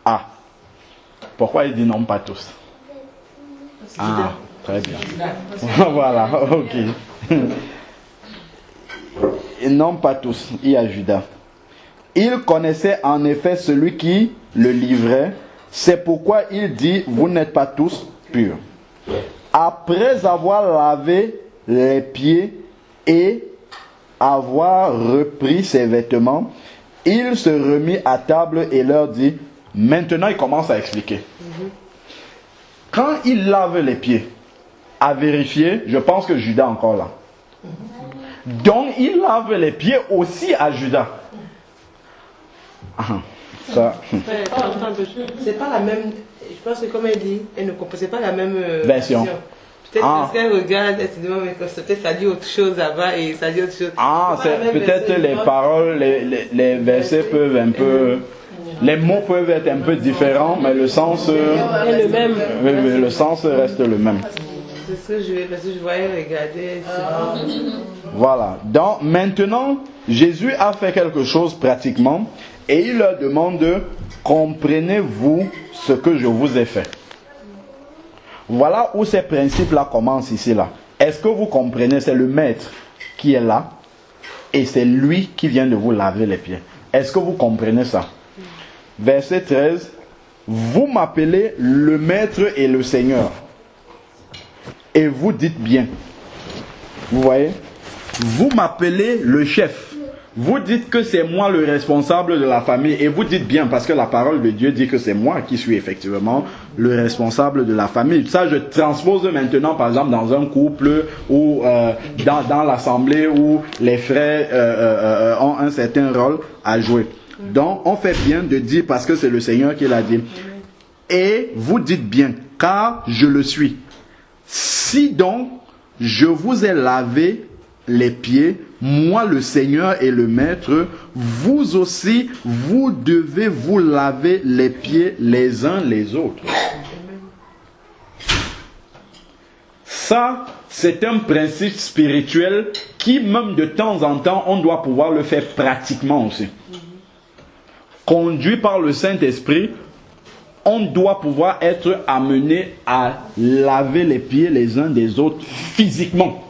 A: Ah, pourquoi il dit non pas tous? Ah, très bien. Voilà, ok. Et non pas tous, il y a Judas. Il connaissait en effet celui qui le livrait. C'est pourquoi il dit, vous n'êtes pas tous purs. Après avoir lavé les pieds et avoir repris ses vêtements, il se remit à table et leur dit, maintenant il commence à expliquer. Quand il lave les pieds, à vérifier, je pense que Judas est encore là. Donc il lave les pieds aussi à Judas. Ça.
B: C'est pas la même. Je pense que comme elle dit, elle ne comprend pas la même
A: version.
B: Peut-être parce qu'elle regarde, elle se demande, mais peut-être ça dit autre chose là-bas et ça dit autre chose.
A: C'est peut-être les paroles, les versets peuvent un peu. Les mots peuvent être un peu différents, mais le sens
B: est le même.
A: Le sens reste le même.
B: C'est ce que parce que je voyais regarder.
A: Voilà. Donc maintenant, Jésus a fait quelque chose pratiquement et il leur demande, comprenez-vous ce que je vous ai fait? Voilà où ces principes-là commencent ici, là. Est-ce que vous comprenez? C'est le maître qui est là et c'est lui qui vient de vous laver les pieds. Est-ce que vous comprenez ça? Verset 13. Vous m'appelez le maître et le Seigneur. Et vous dites bien. Vous voyez? Vous m'appelez le chef. Vous dites que c'est moi le responsable de la famille. Et vous dites bien parce que la parole de Dieu dit que c'est moi qui suis effectivement le responsable de la famille. Ça, je transpose maintenant, par exemple, dans un couple ou dans l'assemblée où les frères ont un certain rôle à jouer. Donc, on fait bien de dire parce que c'est le Seigneur qui l'a dit. Et vous dites bien, car je le suis. Si donc, je vous ai lavé les pieds, moi le Seigneur et le Maître, vous aussi, vous devez vous laver les pieds les uns les autres. Ça, c'est un principe spirituel qui, même de temps en temps, on doit pouvoir le faire pratiquement aussi. Conduit par le Saint-Esprit, on doit pouvoir être amené à laver les pieds les uns des autres physiquement.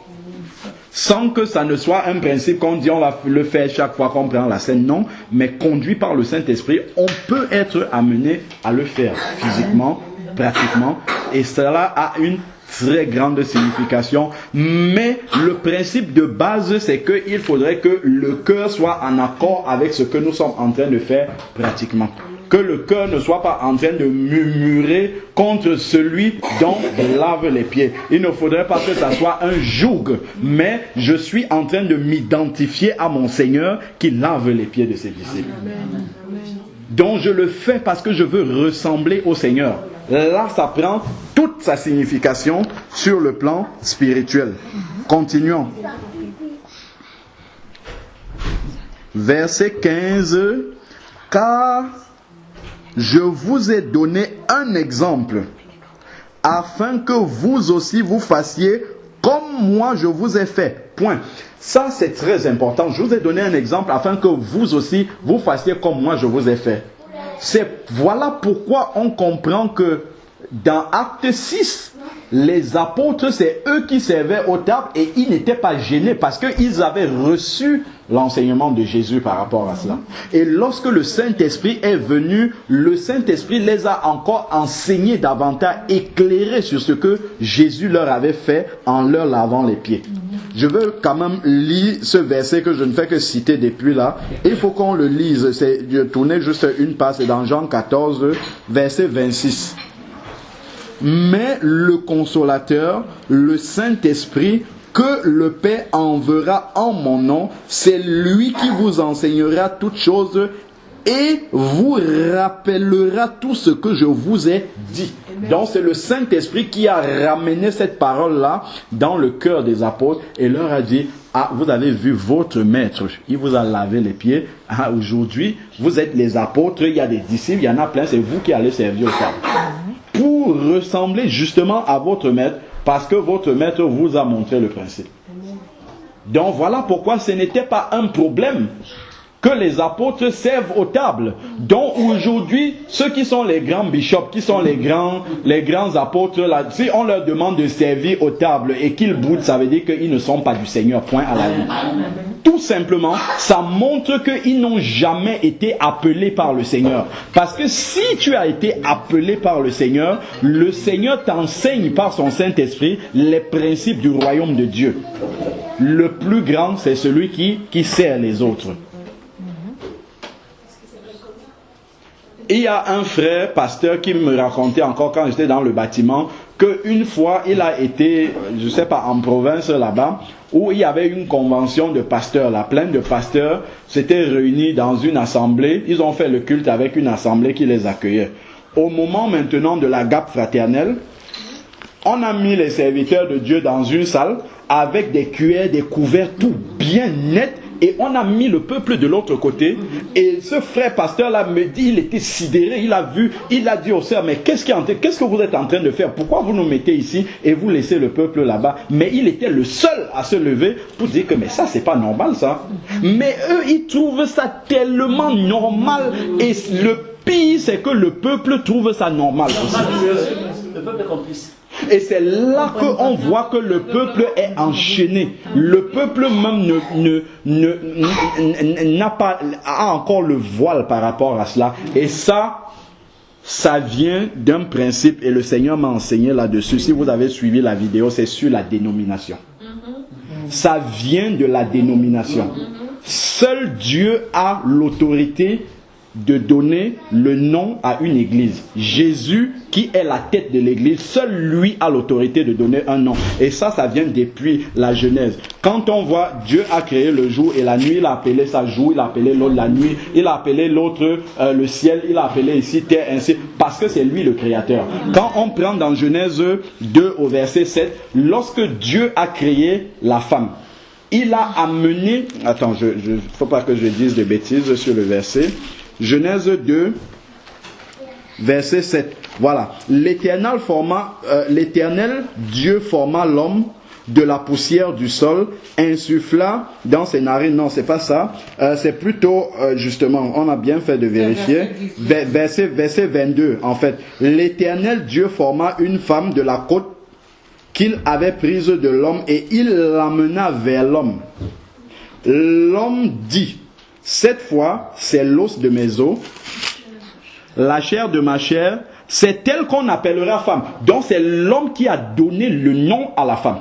A: Sans que ça ne soit un principe qu'on dit on va le faire chaque fois qu'on prend la scène. Non, mais conduit par le Saint-Esprit, on peut être amené à le faire physiquement, pratiquement. Et cela a une très grande signification. Mais le principe de base, c'est qu'il faudrait que le cœur soit en accord avec ce que nous sommes en train de faire pratiquement. Que le cœur ne soit pas en train de murmurer contre celui dont je lave les pieds. Il ne faudrait pas que ça soit un joug, mais je suis en train de m'identifier à mon Seigneur qui lave les pieds de ses disciples. Donc je le fais parce que je veux ressembler au Seigneur. Là, ça prend toute sa signification sur le plan spirituel. Continuons. Verset 15. Car je vous ai donné un exemple, afin que vous aussi vous fassiez comme moi je vous ai fait. Point. Ça, c'est très important. Je vous ai donné un exemple, afin que vous aussi vous fassiez comme moi je vous ai fait. Voilà pourquoi on comprend que dans Acte 6, les apôtres, c'est eux qui servaient aux tables et ils n'étaient pas gênés parce qu'ils avaient reçu l'enseignement de Jésus par rapport à cela. Et lorsque le Saint-Esprit est venu, le Saint-Esprit les a encore enseignés davantage, éclairés sur ce que Jésus leur avait fait en leur lavant les pieds. Je veux quand même lire ce verset que je ne fais que citer depuis là. Il faut qu'on le lise. Je tournais juste une page, c'est dans Jean 14, verset 26. Mais le consolateur, le Saint-Esprit, que le Père enverra en mon nom, c'est lui qui vous enseignera toutes choses et vous rappellera tout ce que je vous ai dit. Donc c'est le Saint-Esprit qui a ramené cette parole-là dans le cœur des apôtres et leur a dit, ah, vous avez vu votre maître, il vous a lavé les pieds. Ah, aujourd'hui, vous êtes les apôtres, il y a des disciples, il y en a plein, c'est vous qui allez servir au temple. Pour ressembler justement à votre maître, parce que votre maître vous a montré le principe. Donc voilà pourquoi ce n'était pas un problème que les apôtres servent aux tables. Donc aujourd'hui, ceux qui sont les grands bishops, qui sont les grands apôtres, là, si on leur demande de servir aux tables et qu'ils boudent, ça veut dire qu'ils ne sont pas du Seigneur, point à la ligne. Tout simplement, ça montre qu'ils n'ont jamais été appelés par le Seigneur. Parce que si tu as été appelé par le Seigneur t'enseigne par son Saint-Esprit les principes du royaume de Dieu. Le plus grand, c'est celui qui sert les autres. Il y a un frère pasteur qui me racontait encore quand j'étais dans le bâtiment qu'une fois il a été, je ne sais pas, en province là-bas, où il y avait une convention de pasteurs, là, plein de pasteurs s'étaient réunis dans une assemblée. Ils ont fait le culte avec une assemblée qui les accueillait. Au moment maintenant de la gape fraternelle, on a mis les serviteurs de Dieu dans une salle avec des cuillères, des couverts, tout bien net. Et on a mis le peuple de l'autre côté. Et ce frère pasteur-là me dit, il était sidéré, il a vu, il a dit au sœurs, mais qu'est-ce que vous êtes en train de faire? Pourquoi vous nous mettez ici et vous laissez le peuple là-bas? Mais il était le seul à se lever pour dire que mais ça, c'est pas normal ça. Mais eux, ils trouvent ça tellement normal. Et le pire, c'est que le peuple trouve ça normal aussi.
C: Le peuple est complice.
A: Et c'est là qu'on voit que le peuple est enchaîné. Le peuple même n'a pas encore le voile par rapport à cela. Et ça vient d'un principe. Et le Seigneur m'a enseigné là-dessus. Si vous avez suivi la vidéo, c'est sur la dénomination. Ça vient de la dénomination. Seul Dieu a l'autorité de donner le nom à une église. Jésus, qui est la tête de l'église, seul lui a l'autorité de donner un nom. Et ça vient depuis la Genèse. Quand on voit Dieu a créé le jour et la nuit, il a appelé ça jour, il a appelé l'autre la nuit, il a appelé l'autre le ciel, il a appelé ici terre, ainsi, parce que c'est lui le créateur. Quand on prend dans Genèse 2 au verset 7, lorsque Dieu a créé la femme, il a amené, attends, faut pas que je dise de bêtises sur le verset, Genèse 2, verset 7. Voilà. L'Éternel Dieu forma l'homme de la poussière du sol, insuffla dans ses narines. Non, c'est pas ça. C'est plutôt, justement, on a bien fait de vérifier. Verset 22, en fait. L'Éternel Dieu forma une femme de la côte qu'il avait prise de l'homme et il l'amena vers l'homme. L'homme dit, cette fois, c'est l'os de mes os, la chair de ma chair, c'est elle qu'on appellera femme. Donc c'est l'homme qui a donné le nom à la femme.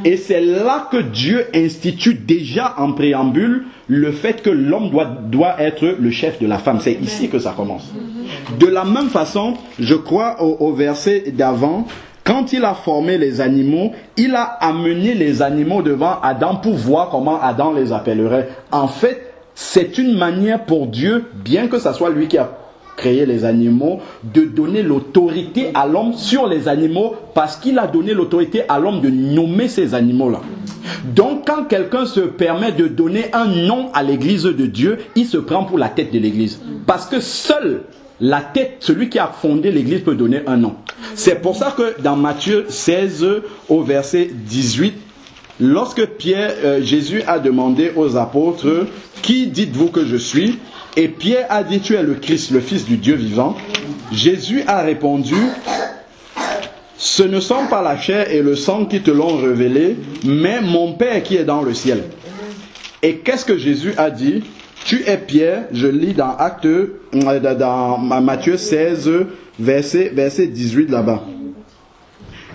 A: Et c'est là que Dieu institue déjà en préambule le fait que l'homme doit être le chef de la femme. C'est ici que ça commence. De la même façon, je crois au verset d'avant, quand il a formé les animaux, il a amené les animaux devant Adam pour voir comment Adam les appellerait. En fait, c'est une manière pour Dieu, bien que ce soit lui qui a créé les animaux, de donner l'autorité à l'homme sur les animaux, parce qu'il a donné l'autorité à l'homme de nommer ces animaux-là. Donc quand quelqu'un se permet de donner un nom à l'église de Dieu, il se prend pour la tête de l'église. Parce que seul la tête, celui qui a fondé l'église, peut donner un nom. C'est pour ça que dans Matthieu 16 au verset 18, lorsque Jésus a demandé aux apôtres, qui dites-vous que je suis? Et Pierre a dit, tu es le Christ, le Fils du Dieu vivant. Jésus a répondu, ce ne sont pas la chair et le sang qui te l'ont révélé, mais mon Père qui est dans le ciel. Et qu'est-ce que Jésus a dit? Tu es Pierre, je lis dans dans Matthieu 16, verset 18 là-bas.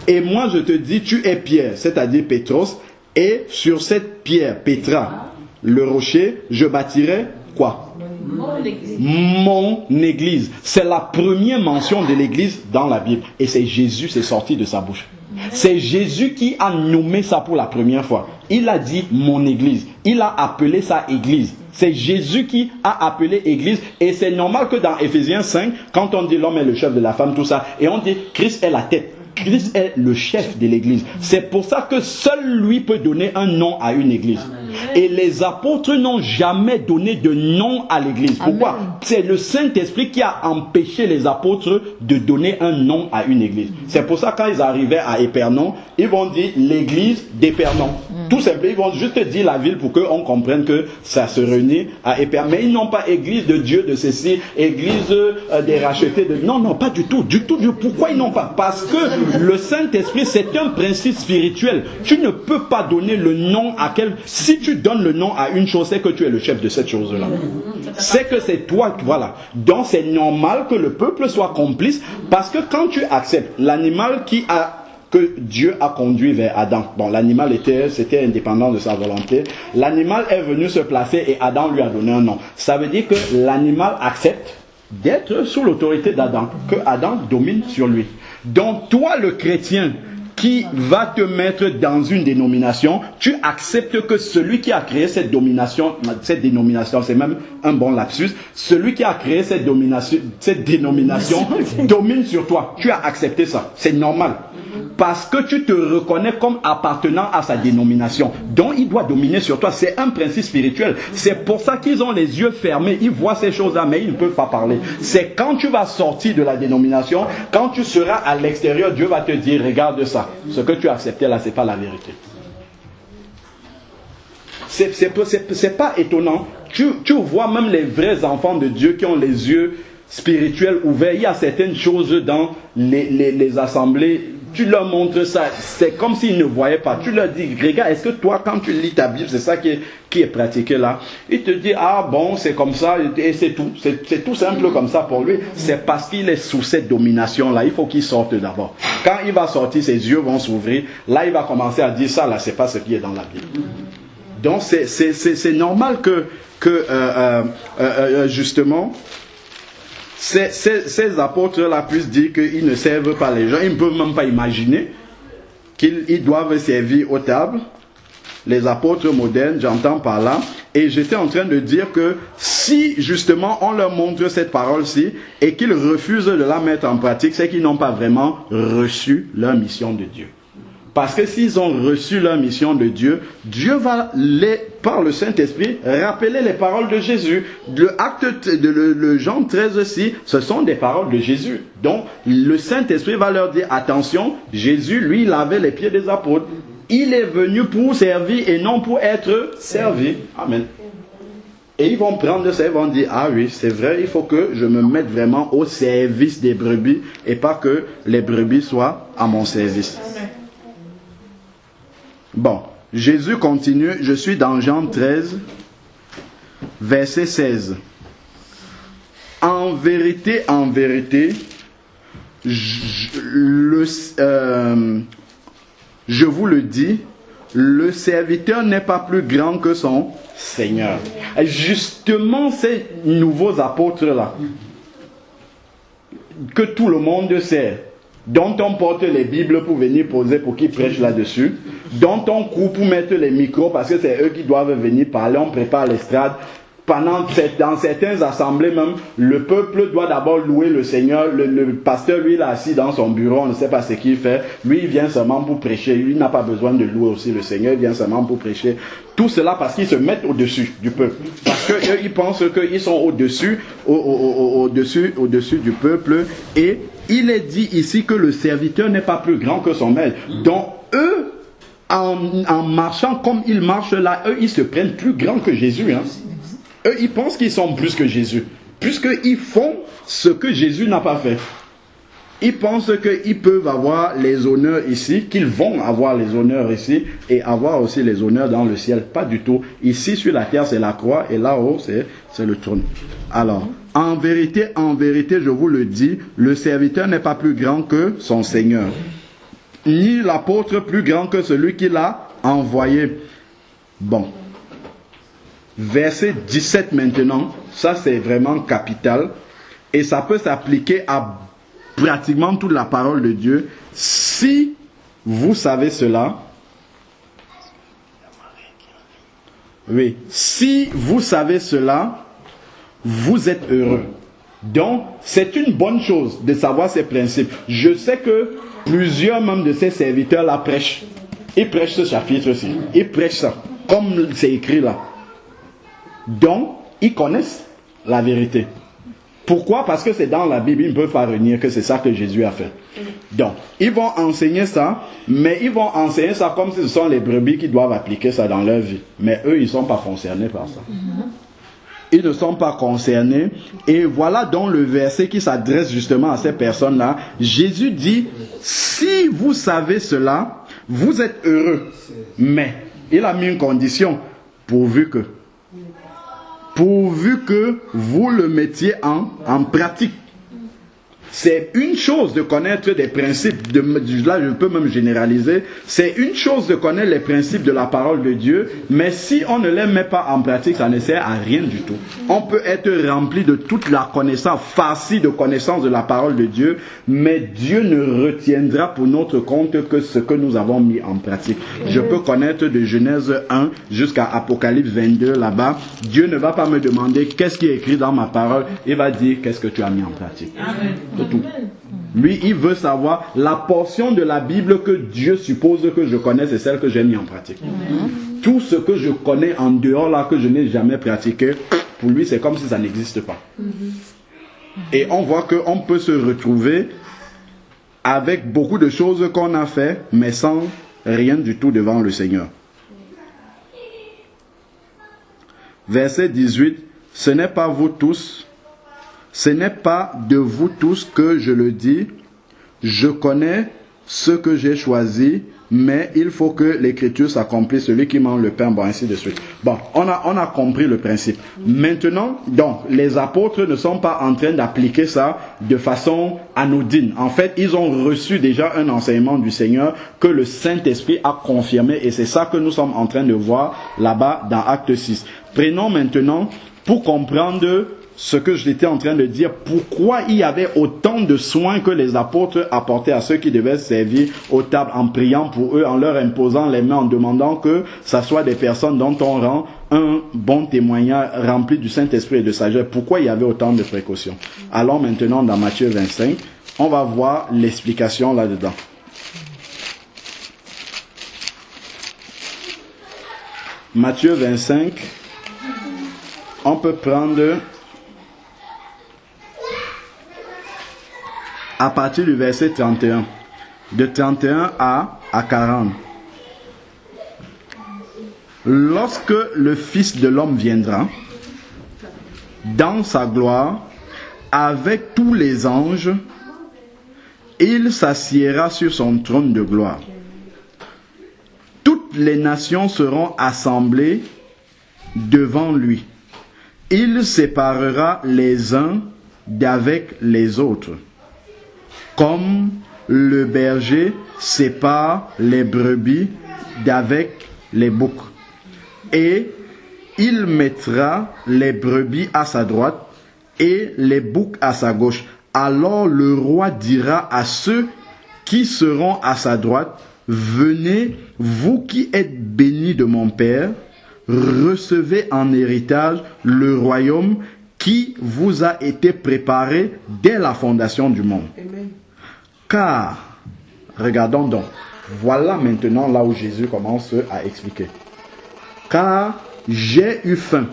A: Et moi je te dis, tu es Pierre, c'est-à-dire Pétros, et sur cette pierre, Pétra, le rocher, je bâtirai quoi? Mon église. C'est la première mention de l'église dans la Bible. Et c'est Jésus, c'est sorti de sa bouche. C'est Jésus qui a nommé ça pour la première fois. Il a dit mon église. Il a appelé ça église. C'est Jésus qui a appelé église. Et c'est normal que dans Éphésiens 5, quand on dit l'homme est le chef de la femme, tout ça, et on dit Christ est la tête. Christ est le chef de l'église. C'est pour ça que seul lui peut donner un nom à une église. Et les apôtres n'ont jamais donné de nom à l'église. Pourquoi? C'est le Saint-Esprit qui a empêché les apôtres de donner un nom à une église. C'est pour ça que quand ils arrivaient à Épernon, ils vont dire l'église d'Épernon. Tout simplement, ils vont juste dire la ville pour qu'on comprenne que ça se réunit à Épernon. Mais ils n'ont pas église de Dieu de ceci, église des rachetés de... Non, pas du tout. Pourquoi ils n'ont pas? Parce que le Saint-Esprit, c'est un principe spirituel. Tu ne peux pas donner le nom à quelqu'un. Si tu donnes le nom à une chose, c'est que tu es le chef de cette chose-là. C'est que c'est toi, voilà. Donc c'est normal que le peuple soit complice, parce que quand tu acceptes l'animal que Dieu a conduit vers Adam. Bon, l'animal c'était indépendant de sa volonté. L'animal est venu se placer et Adam lui a donné un nom. Ça veut dire que l'animal accepte d'être sous l'autorité d'Adam, que Adam domine sur lui. Donc toi le chrétien qui va te mettre dans une dénomination, tu acceptes que celui qui a créé cette dénomination, c'est même un bon lapsus, celui qui a créé cette dénomination domine sur toi. Tu as accepté ça, c'est normal. Parce que tu te reconnais comme appartenant à sa dénomination. Donc il doit dominer sur toi. C'est un principe spirituel. C'est pour ça qu'ils ont les yeux fermés. Ils voient ces choses-là, mais ils ne peuvent pas parler. C'est quand tu vas sortir de la dénomination, quand tu seras à l'extérieur, Dieu va te dire, regarde ça. Ce que tu as accepté là, ce n'est pas la vérité. C'est pas étonnant. Tu vois même les vrais enfants de Dieu qui ont les yeux spirituels ouverts. Il y a certaines choses dans les assemblées. Tu leur montres ça, c'est comme s'ils ne voyaient pas. Tu leur dis, regarde, est-ce que toi, quand tu lis ta Bible, c'est ça qui est pratiqué là? Il te dit, ah bon, c'est comme ça, et c'est tout. C'est tout simple comme ça pour lui. C'est parce qu'il est sous cette domination-là. Il faut qu'il sorte d'abord. Quand il va sortir, ses yeux vont s'ouvrir. Là, il va commencer à dire, ça là, c'est pas ce qui est dans la Bible. Donc, c'est normal que justement, ces apôtres-là puissent dire qu'ils ne servent pas les gens. Ils ne peuvent même pas imaginer qu'ils doivent servir aux tables. Les apôtres modernes, j'entends par là. Et j'étais en train de dire que si justement on leur montre cette parole-ci et qu'ils refusent de la mettre en pratique, c'est qu'ils n'ont pas vraiment reçu leur mission de Dieu. Parce que s'ils ont reçu leur mission de Dieu, Dieu va par le Saint-Esprit, rappeler les paroles de Jésus. Le Jean 13 aussi, ce sont des paroles de Jésus. Donc, le Saint-Esprit va leur dire, attention, Jésus, lui, lavait les pieds des apôtres. Il est venu pour servir et non pour être servi. Amen. Et ils vont prendre ça, ils vont dire, ah oui, c'est vrai, il faut que je me mette vraiment au service des brebis et pas que les brebis soient à mon service. Amen. Bon, Jésus continue, je suis dans Jean 13, verset 16. En vérité, je vous le dis, le serviteur n'est pas plus grand que son Seigneur. Et justement, ces nouveaux apôtres-là, que tout le monde sait, dont on porte les Bibles pour venir poser pour qu'ils prêchent là-dessus, dont on coupe pour mettre les micros parce que c'est eux qui doivent venir parler, on prépare l'estrade. Dans certaines assemblées même, le peuple doit d'abord louer le Seigneur. Le pasteur, lui, il est assis dans son bureau, on ne sait pas ce qu'il fait. Lui, il vient seulement pour prêcher. Lui, il n'a pas besoin de louer aussi le Seigneur, il vient seulement pour prêcher. Tout cela parce qu'ils se mettent au-dessus du peuple. Parce qu'eux, ils pensent qu'ils sont au-dessus du peuple. Et il est dit ici que le serviteur n'est pas plus grand que son maître. Donc, eux, en marchant comme ils marchent là, eux, ils se prennent plus grand que Jésus, hein. Eux, ils pensent qu'ils sont plus que Jésus, puisqu'ils font ce que Jésus n'a pas fait. Ils pensent qu'ils peuvent avoir les honneurs ici, qu'ils vont avoir les honneurs ici, et avoir aussi les honneurs dans le ciel. Pas du tout. Ici, sur la terre, c'est la croix, et là-haut, c'est le trône. Alors, en vérité, je vous le dis, le serviteur n'est pas plus grand que son Seigneur, ni l'apôtre plus grand que celui qui l'a envoyé. Bon. Verset 17 maintenant, ça c'est vraiment capital et ça peut s'appliquer à pratiquement toute la parole de Dieu. Si vous savez cela, oui, si vous savez cela, vous êtes heureux. Donc, c'est une bonne chose de savoir ces principes. Je sais que plusieurs membres de ces serviteurs la prêchent. Ils prêchent ce chapitre-ci. Ils prêchent ça, comme c'est écrit là. Donc, ils connaissent la vérité. Pourquoi? Parce que c'est dans la Bible, ils ne peuvent pas renier que c'est ça que Jésus a fait. Donc, ils vont enseigner ça, mais ils vont enseigner ça comme si ce sont les brebis qui doivent appliquer ça dans leur vie. Mais eux, ils ne sont pas concernés par ça. Ils ne sont pas concernés. Et voilà donc le verset qui s'adresse justement à ces personnes-là. Jésus dit, si vous savez cela, vous êtes heureux. Mais, il a mis une condition, pourvu que vous le mettiez en pratique. C'est une chose de connaître des principes, là je peux même généraliser, c'est une chose de connaître les principes de la parole de Dieu, mais si on ne les met pas en pratique, ça ne sert à rien du tout. On peut être rempli de toute la connaissance, farci de connaissance de la parole de Dieu, mais Dieu ne retiendra pour notre compte que ce que nous avons mis en pratique. Je peux connaître de Genèse 1 jusqu'à Apocalypse 22 là-bas. Dieu ne va pas me demander qu'est-ce qui est écrit dans ma parole, il va dire qu'est-ce que tu as mis en pratique. C'est tout. Lui, il veut savoir la portion de la Bible que Dieu suppose que je connaisse, c'est celle que j'ai mis en pratique. Tout ce que je connais en dehors là, que je n'ai jamais pratiqué, pour lui, c'est comme si ça n'existe pas. Et on voit qu'on peut se retrouver avec beaucoup de choses qu'on a fait, mais sans rien du tout devant le Seigneur. Verset 18, ce n'est pas vous tous, ce n'est pas de vous tous que je le dis, je connais ce que j'ai choisi, mais il faut que l'écriture s'accomplisse, celui qui mange le pain, bon, ainsi de suite. Bon, on a compris le principe. Maintenant, donc, les apôtres ne sont pas en train d'appliquer ça de façon anodine. En fait, ils ont reçu déjà un enseignement du Seigneur que le Saint-Esprit a confirmé, et c'est ça que nous sommes en train de voir là-bas dans Acte 6. Prenons maintenant, pour comprendre ce que j'étais en train de dire, pourquoi il y avait autant de soins que les apôtres apportaient à ceux qui devaient servir aux tables, en priant pour eux, en leur imposant les mains, en demandant que ça soit des personnes dont on rend un bon témoignage rempli du Saint-Esprit et de sagesse. Pourquoi il y avait autant de précautions? Allons maintenant dans Matthieu 25, on va voir l'explication là-dedans. Matthieu 25, on peut prendre à partir du verset 31, de 31 à 40. Lorsque le Fils de l'homme viendra, dans sa gloire, avec tous les anges, il s'assiera sur son trône de gloire. Toutes les nations seront assemblées devant lui. Il séparera les uns d'avec les autres, comme le berger sépare les brebis d'avec les boucs. Et il mettra les brebis à sa droite et les boucs à sa gauche. Alors le roi dira à ceux qui seront à sa droite, venez, vous qui êtes bénis de mon Père, recevez en héritage le royaume qui vous a été préparé dès la fondation du monde. Amen. Car, regardons donc, voilà maintenant là où Jésus commence à expliquer. Car j'ai eu faim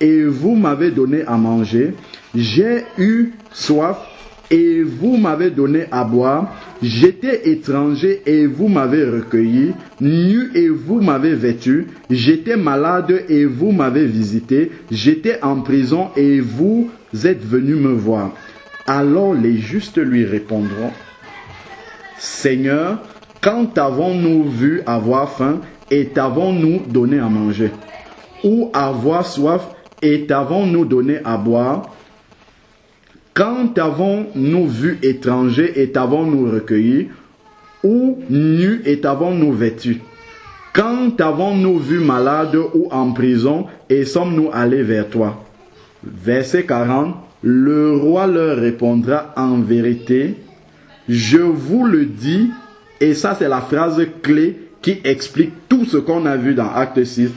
A: et vous m'avez donné à manger, j'ai eu soif et vous m'avez donné à boire, j'étais étranger et vous m'avez recueilli, nu et vous m'avez vêtu, j'étais malade et vous m'avez visité, j'étais en prison et vous êtes venus me voir. Alors les justes lui répondront, Seigneur, quand t'avons-nous vu avoir faim et t'avons-nous donné à manger? Ou avoir soif et t'avons-nous donné à boire? Quand t'avons-nous vu étranger et t'avons-nous recueilli? Ou nu et t'avons-nous vêtu? Quand t'avons-nous vu malade ou en prison et sommes-nous allés vers toi? Verset 40. Le roi leur répondra en vérité, je vous le dis, et ça c'est la phrase clé qui explique tout ce qu'on a vu dans Acte 6.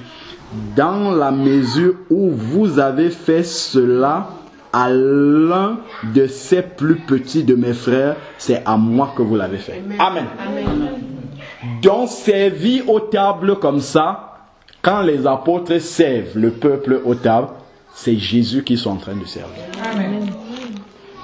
A: Dans la mesure où vous avez fait cela à l'un de ces plus petits de mes frères, c'est à moi que vous l'avez fait. Amen. Amen. Donc servir aux tables comme ça, quand les apôtres servent le peuple aux tables, c'est Jésus qu'ils sont en train de servir. Amen.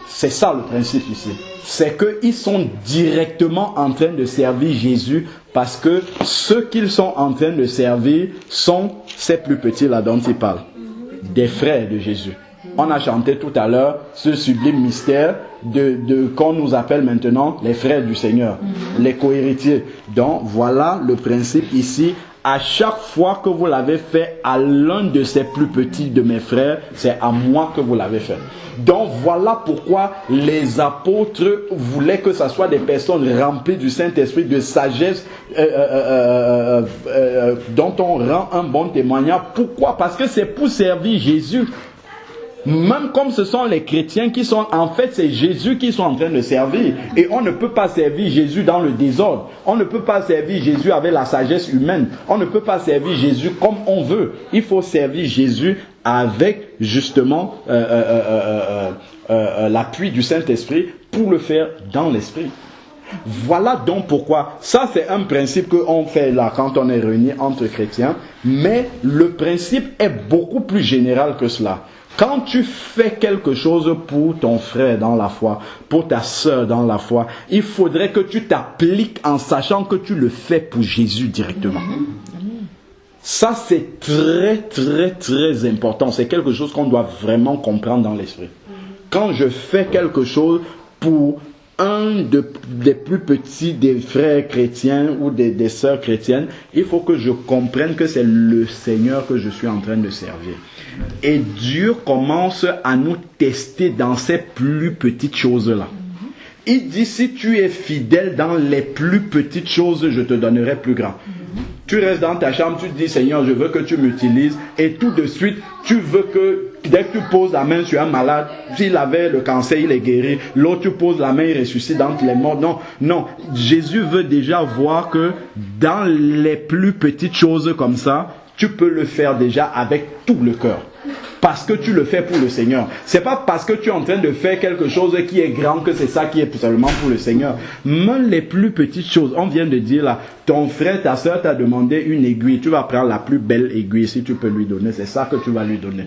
A: C'est ça le principe ici. C'est qu'ils sont directement en train de servir Jésus parce que ceux qu'ils sont en train de servir sont ces plus petits là dont il parle. Des frères de Jésus. On a chanté tout à l'heure ce sublime mystère qu'on nous appelle maintenant les frères du Seigneur, les co-héritiers. Donc voilà le principe ici à chaque fois que vous l'avez fait à l'un de ces plus petits de mes frères, c'est à moi que vous l'avez fait. Donc voilà pourquoi les apôtres voulaient que ce soit des personnes remplies du Saint-Esprit, de sagesse, dont on rend un bon témoignage. Pourquoi? Parce que c'est pour servir Jésus. Même comme ce sont les chrétiens qui sont, en fait, c'est Jésus qui sont en train de servir. Et on ne peut pas servir Jésus dans le désordre. On ne peut pas servir Jésus avec la sagesse humaine. On ne peut pas servir Jésus comme on veut. Il faut servir Jésus avec, justement, l'appui du Saint-Esprit pour le faire dans l'Esprit. Voilà donc pourquoi, ça c'est un principe qu'on fait là quand on est réunis entre chrétiens, mais le principe est beaucoup plus général que cela. Quand tu fais quelque chose pour ton frère dans la foi, pour ta sœur dans la foi, il faudrait que tu t'appliques en sachant que tu le fais pour Jésus directement. Ça c'est très très très important, c'est quelque chose qu'on doit vraiment comprendre dans l'esprit. Quand je fais quelque chose pour un des plus petits des frères chrétiens ou des sœurs chrétiennes, il faut que je comprenne que c'est le Seigneur que je suis en train de servir. Et Dieu commence à nous tester dans ces plus petites choses-là. Il dit, si tu es fidèle dans les plus petites choses, je te donnerai plus grand. Tu restes dans ta chambre, tu te dis, Seigneur, je veux que tu m'utilises. Et tout de suite, tu veux que, dès que tu poses la main sur un malade, s'il avait le cancer, il est guéri. L'autre, tu poses la main, il ressuscite d'entre les morts. Non, non. Jésus veut déjà voir que dans les plus petites choses comme ça, tu peux le faire déjà avec tout le cœur. Parce que tu le fais pour le Seigneur. C'est pas parce que tu es en train de faire quelque chose qui est grand que c'est ça qui est seulement pour le Seigneur. Même les plus petites choses, on vient de dire là, ton frère, ta soeur t'a demandé une aiguille, tu vas prendre la plus belle aiguille si tu peux lui donner, c'est ça que tu vas lui donner.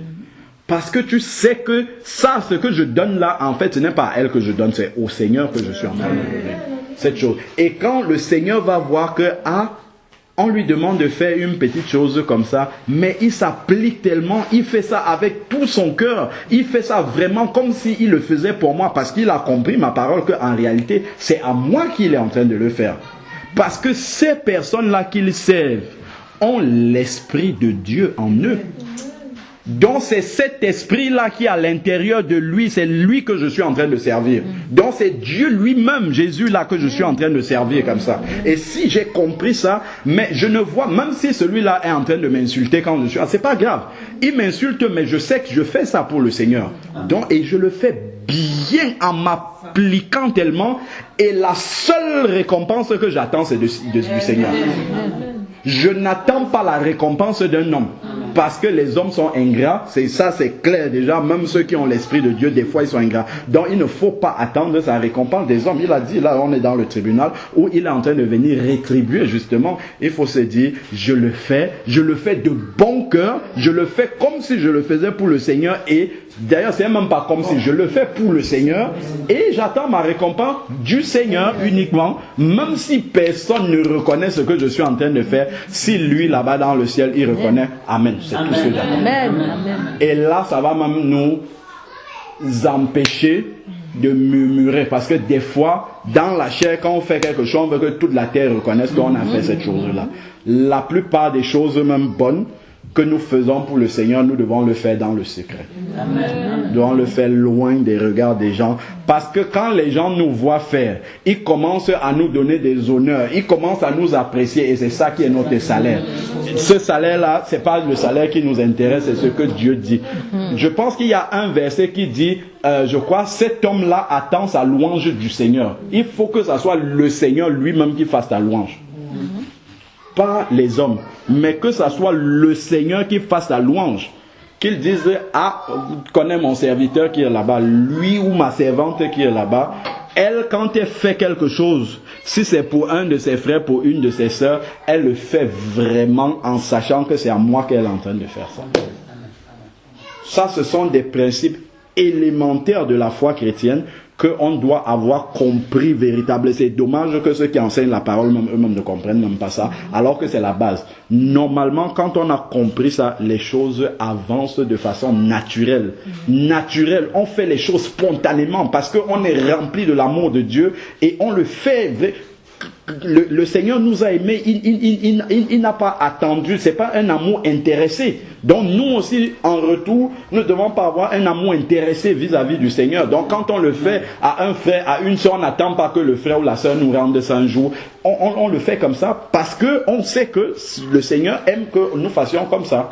A: Parce que tu sais que ça, ce que je donne là, en fait, ce n'est pas à elle que je donne, c'est au Seigneur que je suis en train de donner cette chose. Et quand le Seigneur va voir que, on lui demande de faire une petite chose comme ça, mais il s'applique tellement, il fait ça avec tout son cœur, il fait ça vraiment comme s'il le faisait pour moi, parce qu'il a compris ma parole qu'en réalité, c'est à moi qu'il est en train de le faire. Parce que ces personnes-là qu'il servent ont l'Esprit de Dieu en eux. Donc c'est cet esprit-là qui est à l'intérieur de lui, c'est lui que je suis en train de servir. Donc c'est Dieu lui-même, Jésus-là, que je suis en train de servir comme ça. Et si j'ai compris ça, mais je ne vois, même si celui-là est en train de m'insulter quand je suis, c'est pas grave. Il m'insulte, mais je sais que je fais ça pour le Seigneur. Donc, et je le fais bien en m'appliquant tellement, et la seule récompense que j'attends, c'est du Seigneur. Je n'attends pas la récompense d'un homme. Parce que les hommes sont ingrats, c'est clair déjà, même ceux qui ont l'Esprit de Dieu, des fois ils sont ingrats. Donc il ne faut pas attendre sa récompense des hommes. Il a dit, là on est dans le tribunal, où il est en train de venir rétribuer justement. Il faut se dire, je le fais de bon cœur, je le fais comme si je le faisais pour le Seigneur, et d'ailleurs c'est même pas comme si je le fais pour le Seigneur, et j'attends ma récompense du Seigneur uniquement, même si personne ne reconnaît ce que je suis en train de faire. Si lui là-bas dans le ciel, il reconnaît, amen. C'est tout ce que j'attends. Et là, ça va même nous empêcher de murmurer. Parce que des fois, dans la chair, quand on fait quelque chose, on veut que toute la terre reconnaisse qu'on a fait cette chose-là. La plupart des choses, même bonnes, que nous faisons pour le Seigneur, nous devons le faire dans le secret. Amen. Nous devons le faire loin des regards des gens. Parce que quand les gens nous voient faire, ils commencent à nous donner des honneurs. Ils commencent à nous apprécier. Et c'est ça qui est notre salaire. Ce salaire-là, c'est pas le salaire qui nous intéresse, c'est ce que Dieu dit. Je pense qu'il y a un verset qui dit, je crois, cet homme-là attend sa louange du Seigneur. Il faut que ce soit le Seigneur lui-même qui fasse ta louange. Pas les hommes, mais que ce soit le Seigneur qui fasse la louange. Qu'il dise, vous connaissez mon serviteur qui est là-bas, lui ou ma servante qui est là-bas, elle, quand elle fait quelque chose, si c'est pour un de ses frères, pour une de ses sœurs, elle le fait vraiment en sachant que c'est à moi qu'elle est en train de faire ça. Ça, ce sont des principes élémentaires de la foi chrétienne qu'on doit avoir compris véritablement. C'est dommage que ceux qui enseignent la parole eux-mêmes ne comprennent même pas ça, alors que c'est la base. Normalement, quand on a compris ça, les choses avancent de façon naturelle. Naturelle, on fait les choses spontanément parce qu'on est rempli de l'amour de Dieu et on le fait. le Seigneur nous a aimés, il n'a pas attendu, c'est pas un amour intéressé. Donc nous aussi, en retour, nous ne devons pas avoir un amour intéressé vis-à-vis du Seigneur. Donc quand on le fait à un frère, à une soeur, on n'attend pas que le frère ou la soeur nous rende ça un jour. On le fait comme ça parce qu'on sait que le Seigneur aime que nous fassions comme ça.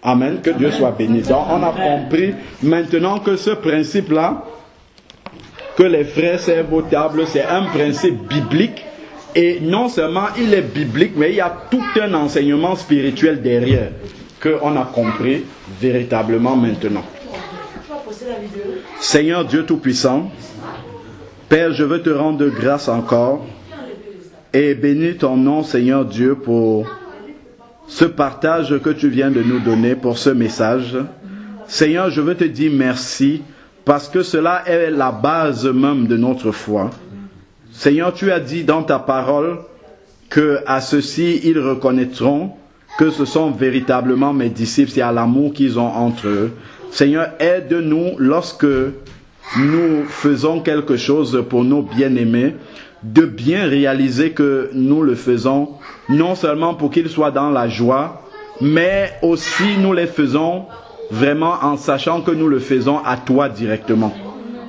A: Amen, que Dieu soit béni. Donc on a compris maintenant que ce principe-là, que les frères servent aux tables, c'est un principe biblique. Et non seulement il est biblique, mais il y a tout un enseignement spirituel derrière qu'on a compris véritablement maintenant. Seigneur Dieu Tout-Puissant, Père, je veux te rendre grâce encore et bénis ton nom, Seigneur Dieu, pour ce partage que tu viens de nous donner, pour ce message. Seigneur, je veux te dire merci parce que cela est la base même de notre foi. Seigneur, tu as dit dans ta parole que à ceux-ci, ils reconnaîtront que ce sont véritablement mes disciples, c'est à l'amour qu'ils ont entre eux. Seigneur, aide-nous lorsque nous faisons quelque chose pour nos bien-aimés, de bien réaliser que nous le faisons, non seulement pour qu'ils soient dans la joie, mais aussi nous les faisons vraiment en sachant que nous le faisons à toi directement.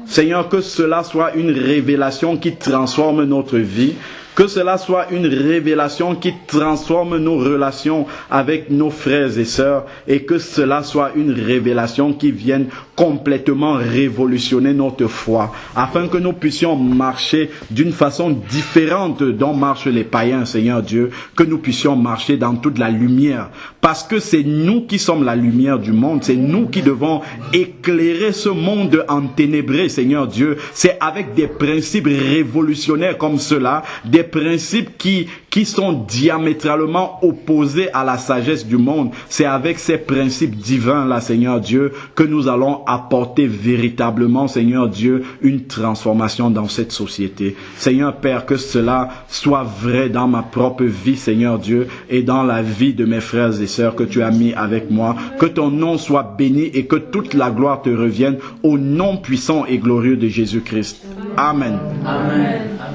A: Seigneur, que cela soit une révélation qui transforme notre vie, que cela soit une révélation qui transforme nos relations avec nos frères et sœurs et que cela soit une révélation qui vienne complètement révolutionner notre foi afin que nous puissions marcher d'une façon différente dont marchent les païens, Seigneur Dieu, que nous puissions marcher dans toute la lumière parce que c'est nous qui sommes la lumière du monde, c'est nous qui devons éclairer ce monde enténébré, Seigneur Dieu. C'est avec des principes révolutionnaires comme cela, des principes qui sont diamétralement opposés à la sagesse du monde. C'est avec ces principes divins là, Seigneur Dieu, que nous allons apporter véritablement, Seigneur Dieu, une transformation dans cette société. Seigneur Père, que cela soit vrai dans ma propre vie, Seigneur Dieu, et dans la vie de mes frères et sœurs que tu as mis avec moi. Que ton nom soit béni et que toute la gloire te revienne au nom puissant et glorieux de Jésus-Christ. Amen.
C: Amen.